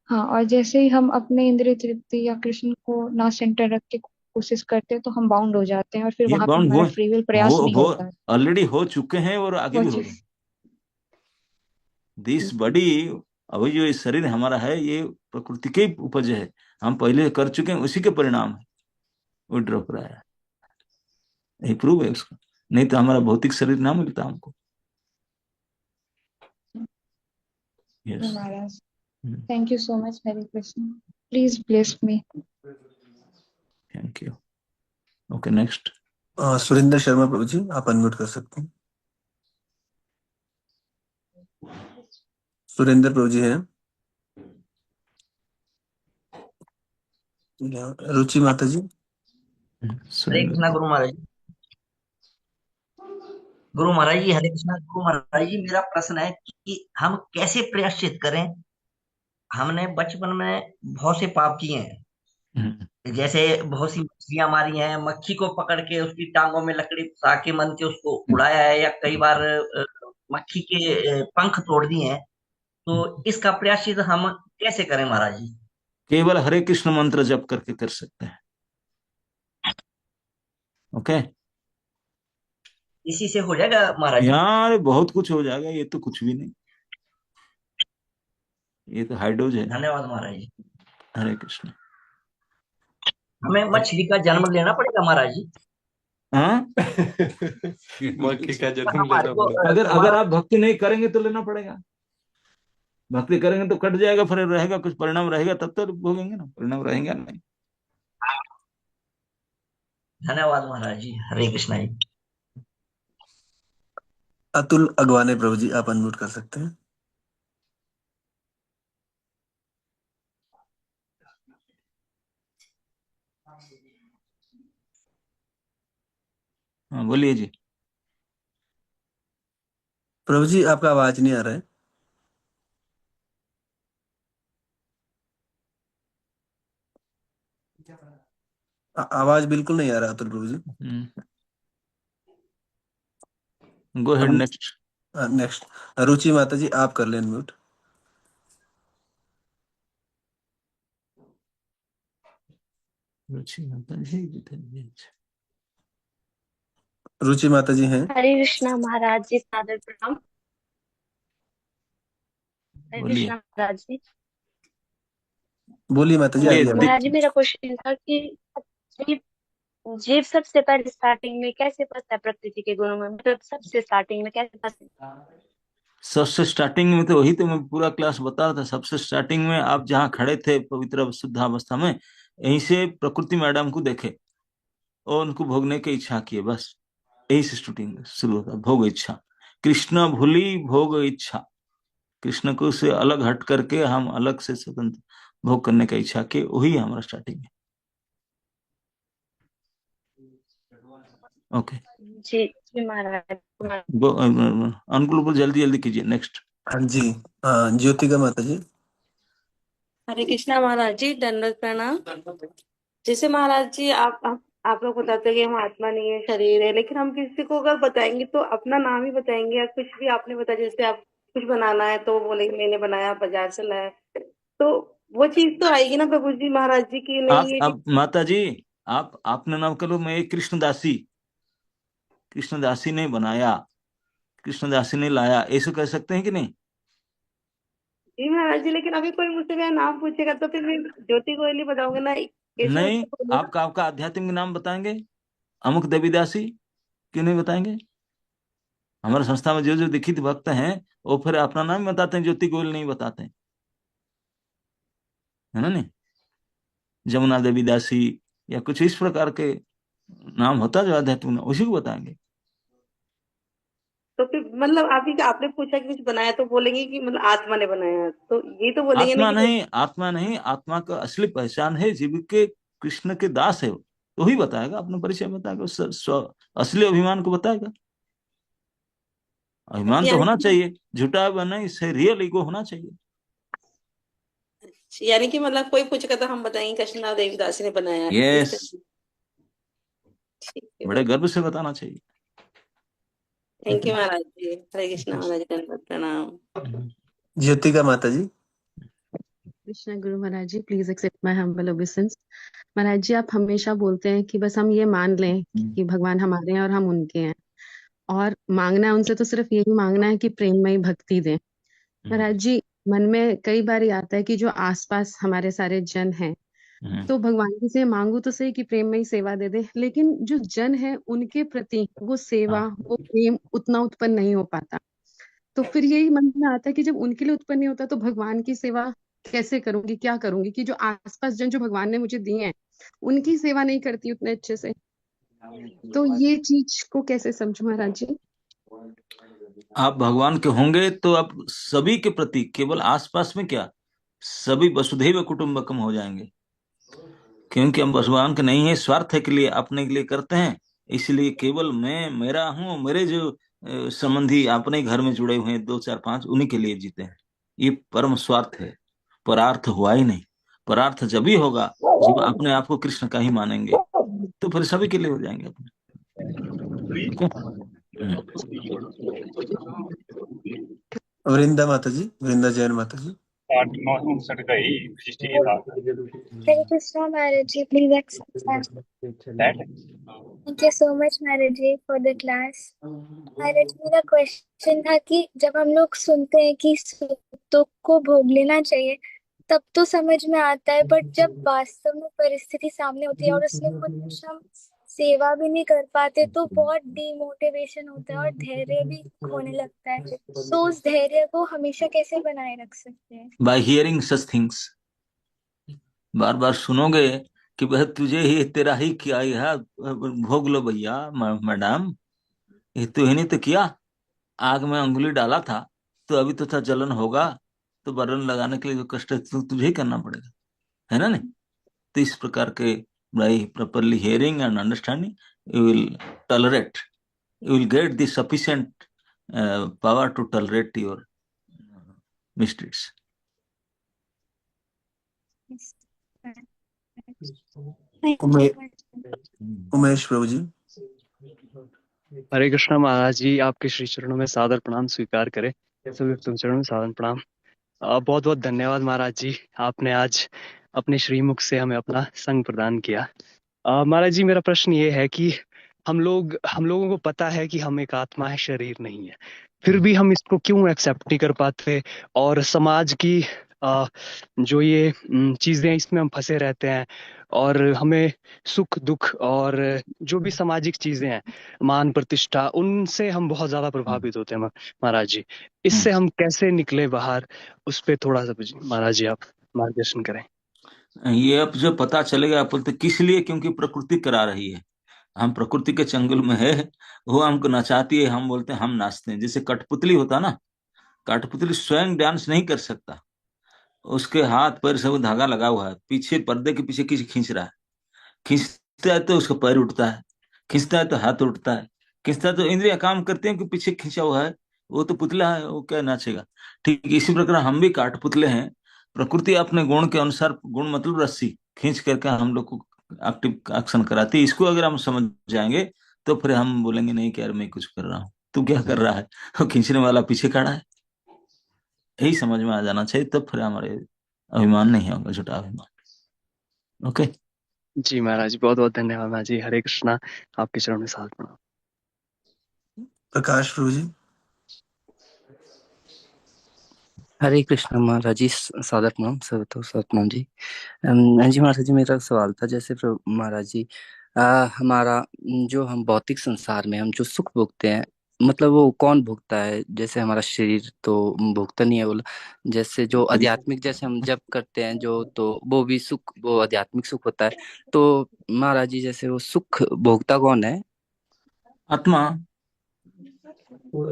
हाँ, और जैसे ही हम अपने इंद्रिय तृप्ति या कृष्ण को ना सेंटर रख के कोशिश करते हैं, तो हम बाउंड हो जाते हैं, और फिर ये वहां पे बाउंड हमारा फ्री विल प्रयास नहीं हो होता है। ऑलरेडी हो चुके हैं और आगे वो भी हो रहे चीज हैं। दिस बॉडी, अभी जो ये शरीर हमारा है, ये प्रकृति के उपज है। हम पहले कर चुके हैं, उसी के परिणाम है वो ड्रॉप रहा है। यही प्रूव है उसका। नहीं तो हमारा भौतिक शरीर ना मिलता हमको। Yes. Maharaj, thank you so much. Hare Krishna, please bless me. Thank you. Okay, next. Surendra Sharma Prabhu ji, आप अनम्यूट कर सकते हैं। सुरेंद्र प्रभु जी हैं। रुचि माता जी। हरे कृष्णा गुरु महाराज जी। गुरु महाराज जी, हरे कृष्णा गुरु महाराज जी। मेरा प्रश्न है कि हम कैसे प्रायश्चित करें। हमने बचपन में बहुत से पाप किए हैं, जैसे बहुत सी मछलियां मारी हैं, मक्खी को पकड़ के उसकी टांगों में लकड़ी फंसा के मन के उसको उड़ाया है, या कई बार मक्खी के पंख तोड़ दिए हैं। तो इसका प्रायश्चित हम कैसे करें महाराज जी। केवल हरे कृष्ण मंत्र जप करके कर सकते हैं। ओके। इसी से हो जाएगा महाराज जी। यार बहुत कुछ हो जाएगा, ये तो कुछ भी नहीं, ये तो हाइडोज है। धन्यवाद महाराज जी। हरे कृष्ण। हमें मछली का जन्म लेना पड़ेगा महाराज जी। हाँ, मक्खी का जन्म हमारे लेना को पड़ेगा। अगर आप भक्ति नहीं करेंगे तो लेना पड़ेगा। भक्ति करेंगे तो कट जाएगा, फिर रहेगा कुछ परिणाम रहेगा, तब तो भोगेंगे ना, परिणाम रहेंगे नहीं। धन्यवाद महाराज जी। हरे कृष्णा जी। अतुल अगवाने प्रभु जी, आप अनम्यूट कर सकते हैं। हाँ बोलिए जी। प्रभु जी, आपका आवाज नहीं आ रहा है। आवाज बिल्कुल नहीं आ रहा अतुल प्रभु जी। गो हेड, नेक्स्ट। नेक्स्ट रुचि माता जी, आप कर लें अनम्यूट। रुचि माता जी। रुचि माता जी हैं। हरे कृष्णा महाराज जी, सादर प्रणाम। हरे बोलिए कृष्णा महाराज जी। बोलिए माता जी, बोलिए। आगे आगे। महाराज जी, मेरा क्वेश्चन था कि जीव जीव सबसे पहले स्टार्टिंग में कैसे फंसता है प्रकृति के गुणों में, मतलब सबसे स्टार्टिंग में कैसे फंसता है। सबसे स्टार्टिंग में तो वही तो मैं पूरा क्लास बता रहा था। सबसे स्टार्टिंग में आप जहाँ खड़े थे पवित्र शुद्धावस्था में, यहीं से प्रकृति मैडम को देखे और उनको भोगने की इच्छा की, बस यही से शूटिंग शुरू होता, भोग इच्छा। कृष्ण भूली भोग इच्छा, कृष्ण को से अलग हट करके हम अलग से स्वतंत्र भोग करने का इच्छा के, वही हमारा स्टार्टिंग है। ओके जी जी महाराज। अनुकूल जल्दी जल्दी कीजिए, नेक्स्ट। हाँ जी, ज्योतिका माता जी। हरे कृष्णा महाराज जी, दंडवत प्रणाम। जैसे महाराज जी आप लोग बताते हैं कि हम आत्मा नहीं है, शरीर है, लेकिन हम किसी को अगर बताएंगे तो अपना नाम ही बताएंगे, या कुछ भी आपने बताया, जैसे आप कुछ बनाना है तो बोलेंगे मैंने बनाया, बाजार से लाया, तो वो चीज तो आएगी ना प्रभु जी महाराज जी की नहीं ये आप माता जी, आपने नाम करो मैं कृष्णदासी, कृष्णदासी ने बनाया, कृष्णदासी ने लाया, ऐसे कह सकते हैं कि नहीं? जी महाराज जी, लेकिन अभी कोई मुझसे मेरा नाम पूछेगा तो फिर मैं ज्योति गोयली बताऊंगा ना, कैसे नहीं, उसको बोलूंगा? आपका आध्यात्मिक नाम बताएंगे, अमुक देवीदासी, क्यों नहीं बताएंगे? हमारे संस्था में जो जो दीक्षित भक्त हैं वो फिर अपना नाम बताते हैं, ज्योति गोयल नहीं बताते हैं, है ना? नहीं, जमुना देवीदासी या कुछ इस प्रकार के नाम होता जो आध्यात्मिक, उसी को बताएंगे। तो फिर मतलब आपने पूछा कि कुछ बनाया तो बोलेंगे कि मतलब आत्मा ने बनाया, तो ये तो बोलेंगे आत्मा नहीं नहीं, आत्मा नहीं, आत्मा का असली पहचान है जीव के कृष्ण के दास है, तो ही बताएगा, अपना परिचय बताएगा, असली अभिमान को बताएगा। अभिमान तो होना चाहिए, झूठा बना, इससे रियल ईगो होना चाहिए। यानी कि मतलब कोई पूछेगा तो हम बताएंगे कृष्णा देवीदासी ने बनाया। यस, बड़े गर्व से बताना चाहिए। थैंक यू महाराज जी। हरे कृष्णा महाराज, दंडवत प्रणाम। ज्योतिका माता जी। कृष्णा गुरु महाराज जी, please accept my humble obeisance. महाराज जी, आप हमेशा बोलते हैं कि बस हम ये मान लें कि भगवान हमारे हैं और हम उनके हैं, और मांगना है उनसे तो सिर्फ यही मांगना है कि प्रेममयी भक्ति दें। महाराज जी, मन में कई बार ये आता है कि जो आसपास हमारे सारे जन हैं, तो भगवान जी से मांगू तो सही कि प्रेममयी सेवा दे दे, लेकिन जो जन है उनके प्रति वो सेवा, वो प्रेम उतना उत्पन्न नहीं हो पाता। तो फिर यही मन में आता है कि जब उनके लिए उत्पन्न नहीं होता तो भगवान की सेवा कैसे करूंगी, क्या करूंगी, कि जो आसपास जन जो भगवान ने मुझे दिए हैं उनकी सेवा नहीं करती उतने अच्छे से। तो ये चीज को कैसे समझूं महाराज जी? आप भगवान के होंगे तो आप सभी के प्रति, केवल आसपास में क्या, सभी वसुधैव कुटुंबकम हो जाएंगे, क्योंकि हम भगवान के नहीं है, स्वार्थ के लिए, अपने के लिए करते हैं, इसलिए केवल मैं, मेरा हूं, मेरे जो संबंधी अपने घर में जुड़े हुए हैं 2 4 5, उन्हीं के लिए जीते हैं। ये परम स्वार्थ है, परार्थ हुआ ही नहीं। परार्थ जब ही होगा जब अपने आप को कृष्ण का ही मानेंगे, तो फिर सभी के लिए हो जाएंगे अपने। वृंदा माता जी, वृंदा जैन माता जी। Hare Krishna Maharaj ji, please accept that. Thank you so much Maharaj ji for the class. महाराज, मेरा क्वेश्चन था कि जब हम लोग सुनते हैं कि सुख दुख को भोग लेना चाहिए, तब तो समझ में आता है, बट जब वास्तव में परिस्थिति सामने होती है और उसमें कुछ हम सेवा भी नहीं कर पाते तो बहुत डिमोटिवेशन होता है और धैर्य भी खोने लगता है। तो उस धैर्य को हमेशा कैसे बनाए रख सकते हैं? बाय हियरिंग सच थिंग्स, बार बार सुनोगे कि वह तुझे ही, तेरा ही किया है, भोग लो भैया मैडम, ये तू ही नहीं तो किया, आग में अंगुली डाला था तो अभी तो था, जलन होगा तो बर्न लगाने के लिए जो कष्ट है तो तुझे ही करना पड़ेगा, है ना? नहीं, तो इस प्रकार के by properly hearing and understanding you will tolerate, you will get the sufficient power to tolerate your misdeeds. Umesh Prabhu ji. Hare Krishna Maharaj ji, आपके श्री चरणों में सादर प्रणाम स्वीकार करें। सभी तुम चरणों में सादर प्रणाम। बहुत बहुत धन्यवाद महाराज जी, आपने आज अपने श्रीमुख से हमें अपना संग प्रदान किया। महाराज जी, मेरा प्रश्न ये है कि हम लोगों को पता है कि हम एक आत्मा है, शरीर नहीं है, फिर भी हम इसको क्यों एक्सेप्ट नहीं कर पाते, और समाज की जो ये चीजें इसमें हम फंसे रहते हैं, और हमें सुख दुख और जो भी सामाजिक चीजें हैं, मान प्रतिष्ठा, उनसे हम बहुत ज्यादा प्रभावित होते हैं महाराज जी। इससे हम कैसे निकले बाहर, उस पर थोड़ा सा महाराज जी आप मार्गदर्शन करें। ये अब जो पता चलेगा अपन तो किस लिए, क्योंकि प्रकृति करा रही है। हम प्रकृति के चंगुल में है, वो हमको नचाती है, हम बोलते हैं हम नाचते हैं। जैसे कठपुतली होता ना, कठपुतली स्वयं डांस नहीं कर सकता, उसके हाथ पैर सब धागा लगा हुआ है, पीछे पर्दे के पीछे किसी खींच रहा है। खींचता है तो उसका पैर उठता है, खींचता है तो हाथ उठता है, खींचता है तो इंद्रियां काम करती हैं कि पीछे खींचा हुआ है, वो तो पुतला है, वो क्या नाचेगा। ठीक इसी प्रकार हम भी काठपुतले हैं। प्रकृति अपने गुण के अनुसार, गुण मतलब रस्सी खींच करके हम लोग को एक्टिव एक्शन कराती है। इसको अगर हम समझ जाएंगे तो फिर हम बोलेंगे नहीं कि यार मैं कुछ कर रहा हूँ, तू क्या कर रहा है, वो खींचने वाला पीछे खड़ा है। यही समझ में आ जाना चाहिए, तब फिर हमारे अभिमान नहीं होगा, झूठा अभिमान। ओके। जी महाराज जी, बहुत बहुत धन्यवाद महाराज जी। हरे कृष्णा, आपके चरणों में सादर प्रणाम। प्रकाश प्रभु जी। हरे कृष्णा महाराज जी, सादर प्रणाम, सर्वतो सादर प्रणाम जी। जी महाराज जी, मेरा सवाल था, जैसे महाराज जी हमारा जो हम भौतिक संसार में हम जो सुख भोगते हैं, मतलब वो कौन भोगता है? जैसे हमारा शरीर तो भोगता नहीं है बोला, जैसे जो आध्यात्मिक, जैसे हम जप करते हैं जो, तो वो भी सुख, वो आध्यात्मिक सुख होता है। तो महाराज जी जैसे वो सुख भोगता कौन है? आत्मा।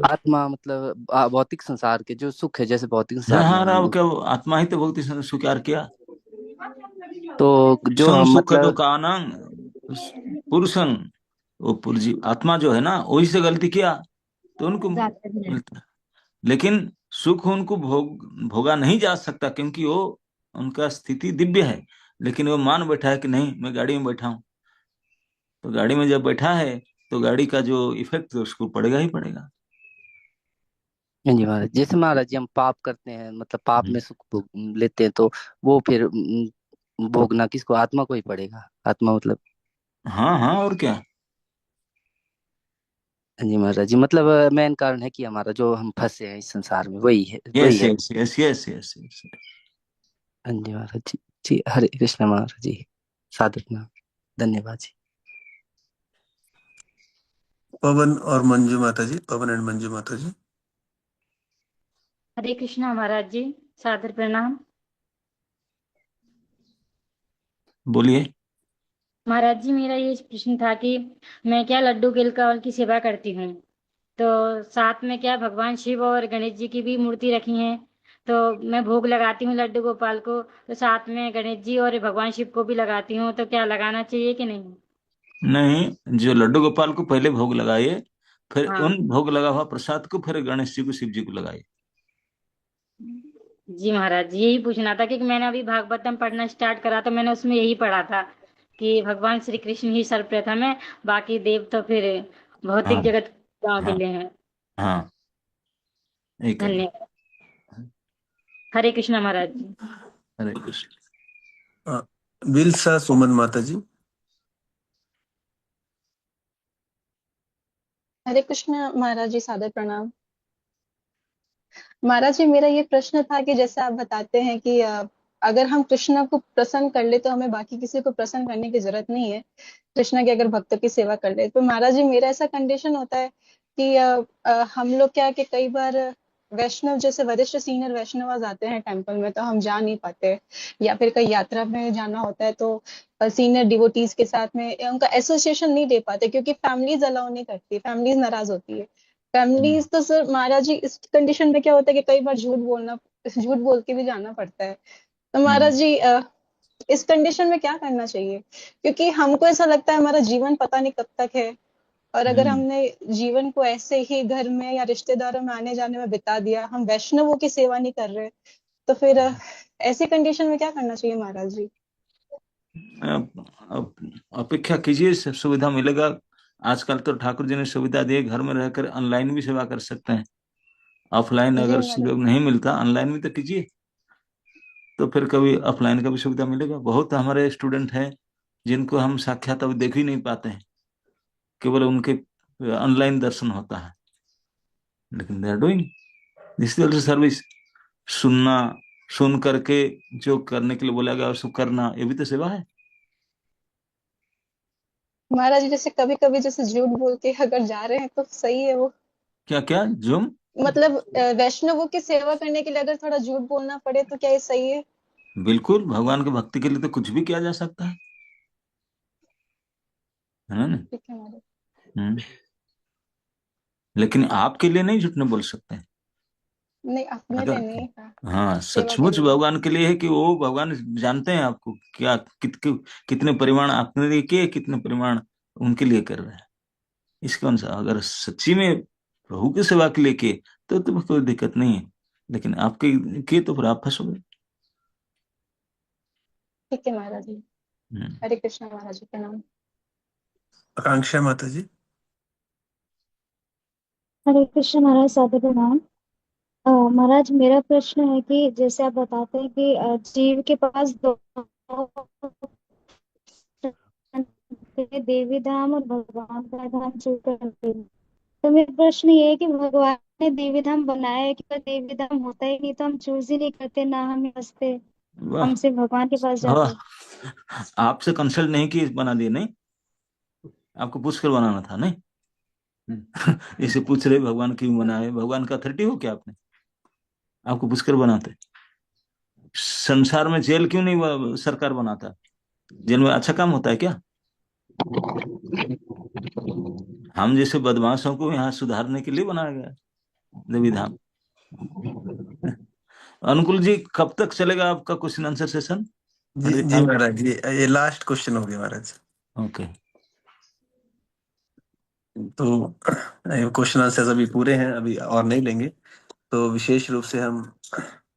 आत्मा मतलब भौतिक संसार के जो सुख है, जैसे भौतिक हाँ संसार में हाँ, हम राव क्या वो आत्मा ही तो भक्ति से स्वीकार किया। तो जो सं हम सुख मतलब दुकानं पुरुषं, वो पुरजी आत्मा जो है ना, वही से गलती किया तो उनको मिलता है। लेकिन सुख उनको भोगा नहीं जा सकता, क्योंकि वो उनका स्थिति दिव्य है। लेकिन वो मान बैठा है कि नहीं मैं गाड़ी में बैठा हूं, तो गाड़ी में जब बैठा है तो गाड़ी का जो इफेक्ट तो उसको पड़ेगा ही पड़ेगा। जी महाराज, जैसे महाराज जी हम पाप करते हैं, मतलब पाप में सुख भोग लेते हैं, तो वो फिर भोगना किसको? आत्मा को ही पड़ेगा। आत्मा मतलब हाँ हाँ, और क्या। जी महाराज जी, मतलब मेन कारण है कि हमारा जो हम फंसे हैं इस संसार में, वही है, वही यस है। Yes yes yes yes yes. हाँ जी महाराज जी। जी हरे कृष्ण महाराज जी, साधु प्रणाम, धन्यवाद जी। पवन और मंजू माता जी, पवन एंड मंजू माता जी। हरे कृष्णा महाराज जी, सादर प्रणाम। बोलिए। महाराज जी, मेरा ये प्रश्न था कि मैं क्या लड्डू गोपाल की सेवा करती हूँ, तो साथ में क्या भगवान शिव और गणेश जी की भी मूर्ति रखी है, तो मैं भोग लगाती हूँ लड्डू गोपाल को, तो साथ में गणेश जी और भगवान शिव को भी लगाती हूँ, तो क्या लगाना चाहिए कि नहीं? नहीं, जो लड्डू गोपाल को पहले भोग लगाइए, फिर हाँ उन भोग लगा हुआ प्रसाद को फिर गणेश जी को, शिव जी को लगाइए। जी महाराज जी, यही पूछना था, क्योंकि मैंने अभी भागवतम पढ़ना स्टार्ट करा, तो मैंने उसमें यही पढ़ा था कि भगवान श्री कृष्ण ही सर्वप्रथम है, बाकी देव तो फिर भौतिक हाँ जगत गांव के हाँ लिए हैं। हाँ, यही करना। धन्यवाद। हरे कृष्णा महाराज जी। हरे कृष्ण। विल्सा सुमन माता जी। हरे कृष्ण महाराज जी, सादर प्रणाम। महाराज जी, मेरा ये प्रश्न था कि जैसे आप बताते हैं कि अगर हम कृष्ण को प्रसन्न कर ले तो हमें बाकी किसी को प्रसन्न करने की जरूरत नहीं है, कृष्ण की अगर भक्तों की सेवा कर ले तो। महाराज जी, मेरा ऐसा कंडीशन होता है कि हम लोग क्या कि कई बार वैष्णव, जैसे वरिष्ठ सीनियर वैष्णव आते हैं टेम्पल में, तो हम जा नहीं पाते, या फिर कई यात्रा में जाना होता है तो सीनियर डिवोटीज के साथ में उनका एसोसिएशन नहीं दे पाते, क्योंकि फैमिलीज अलाउ नहीं करती, फैमिलीज नाराज होती है। फैमिलीज तो सर महाराज जी, इस कंडीशन में क्या होता है कि कई बार झूठ बोल के भी जाना पड़ता है। तो महाराज जी इस कंडीशन में क्या करना चाहिए? क्योंकि हमको ऐसा लगता है हमारा जीवन पता नहीं कब तक है, और अगर हमने जीवन को ऐसे ही घर में या रिश्तेदारों में आने जाने में बिता दिया, हम वैष्णवों की सेवा नहीं कर रहे, तो फिर ऐसी कंडीशन में क्या करना चाहिए महाराज जी? अपेक्षा कीजिए, सुविधा मिलेगा। आजकल तो ठाकुर जी ने सुविधा दी है, घर में रहकर ऑनलाइन भी सेवा कर सकते हैं। ऑफलाइन जी अगर महाराज। सहयोग नहीं मिलता, ऑनलाइन भी तो कीजिए, तो फिर कभी ऑफलाइन का भी सुविधा मिलेगा। बहुत हमारे स्टूडेंट हैं जिनको हम साक्षात अभी देख ही नहीं पाते हैं, केवल उनके ऑनलाइन दर्शन होता है, लेकिन they are doing this is service. सुनना, सुन करके जो करने के लिए बोला गया उसको करना, ये भी तो सेवा है। महाराज जी, जैसे कभी कभी जैसे झूठ बोल के अगर जा रहे हैं तो सही है वो? क्या क्या जुम? मतलब वैष्णवों की सेवा करने के लिए अगर थोड़ा झूठ बोलना पड़े तो क्या ये सही है? बिल्कुल, भगवान की भक्ति के लिए तो कुछ भी किया जा सकता है ना? ठीक है महाराज। हम्म। लेकिन आपके लिए नहीं झूठ नहीं बोल सकते। नहीं, अपने लिए अगर नहीं कहा, हाँ सेवा के सचमुच लिए। भगवान के लिए है कि वो भगवान जानते हैं आपको क्या कितने परिमाण आपने लिए किए, कितने परिमाण उनके लिए कर रहे हैं। इसके अनुसार अगर सच्ची में प्रभु की सेवा के लिए किए तो कोई दिक्कत नहीं है, लेकिन आपके किए तो फिर आप फंसोगे। ठीक है महाराज जी। हरे कृष्णा महाराज जी, प्रणाम। आकांक्षा माता जी। हरे कृष्ण महाराज, सादर प्रणाम। महाराज, मेरा प्रश्न है कि जैसे आप बताते हैं कि जीव के पास दो देवी धाम और भगवान का धाम चूज कर। तो मेरा प्रश्न ये है कि भगवान ने देवी धाम बनाया है, कि देवी धाम होता ही नहीं तो हम चूज ही नहीं करते, ना हम बसते, वाह हम सिर्फ भगवान के पास जाते। वाह, आपसे कंसल्ट नहीं किए बना दिए? नहीं, आपको पूछ कर बनाना था। नहीं इसे पूछ रहे भगवान क्यों बनाए, भगवान का अथॉरिटी हो क्या आपने? आपको पूछकर बनाते। संसार में जेल क्यों नहीं सरकार बनाता? जेल में अच्छा काम होता है क्या? हम जैसे बदमाशों को यहाँ सुधारने के लिए बनाया गया देवी धाम। अनुकूल जी, कब तक चलेगा आपका क्वेश्चन आंसर सेशन? जी महाराज जी, ये लास्ट क्वेश्चन हो गया महाराज। ओके। तो क्वेश्चन आंसर अभी पूरे हैं, अभी और नहीं लेंगे। तो विशेष रूप से हम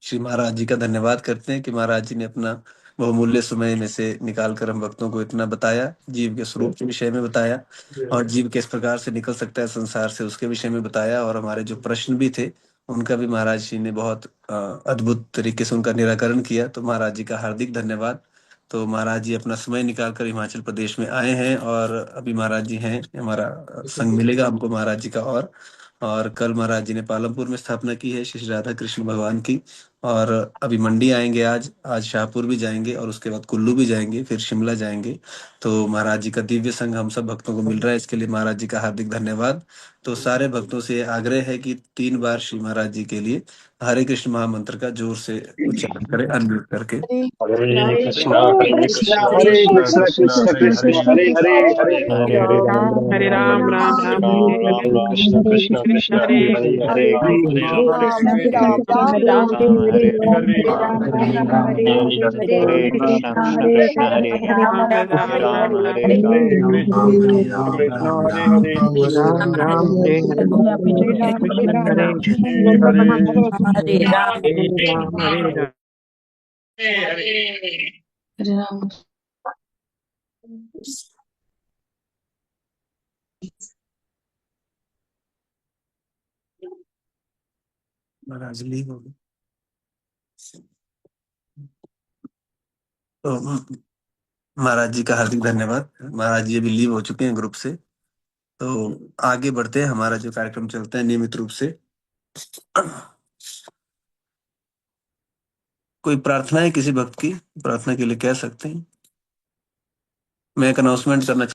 श्री महाराज जी का धन्यवाद करते हैं कि महाराज जी ने अपना बहुमूल्य समय में से निकाल कर हम भक्तों को इतना बताया, जीव के स्वरूप के विषय में बताया, और जीव किस प्रकार से निकल सकता है संसार से उसके विषय में बताया, और हमारे जो प्रश्न भी थे उनका भी महाराज जी ने बहुत अद्भुत तरीके से उनका निराकरण किया। तो महाराज जी का हार्दिक धन्यवाद। तो महाराज जी अपना समय निकाल कर हिमाचल प्रदेश में आए हैं, और अभी महाराज जी हैं, हमारा संग मिलेगा हमको महाराज जी का। और कल महाराज जी ने पालमपुर में स्थापना की है श्री राधा कृष्ण भगवान की, और अभी मंडी आएंगे, आज शाहपुर भी जाएंगे, और उसके बाद कुल्लू भी जाएंगे, फिर शिमला जाएंगे। तो महाराज जी का दिव्य संग हम सब भक्तों को मिल रहा है, इसके लिए महाराज जी का हार्दिक धन्यवाद। तो सारे भक्तों से आग्रह है कि 3 बार श्री महाराज जी के लिए हरे कृष्ण महामंत्र का जोर से उच्चारण करें, अनम्यूट करके। हरे कृष्णा हरे कृष्णा कृष्ण कृष्ण हरे हरे हरे राम हरे राम राम राम हरे हरे कृष्ण कृष्ण कृष्ण हरे हरे हरे हरे राम राम राम हरे हरे हरे राम राम राम हरे हरे हरे कृष्ण कृष्ण कृष्ण हरे हरे राम हरे राम राम राम हरे हरे कृष्ण हरे हरे राम हरे राम। महाराज लीव हो गए। तो महाराज जी का हार्दिक धन्यवाद। महाराज जी अभी लीव हो चुके हैं ग्रुप से। तो आगे बढ़ते हैं, हमारा जो कार्यक्रम चलता है नियमित रूप से। कोई प्रार्थना है किसी भक्त की? प्रार्थना के लिए कह सकते हैं। मैं एक अनाउंसमेंट करना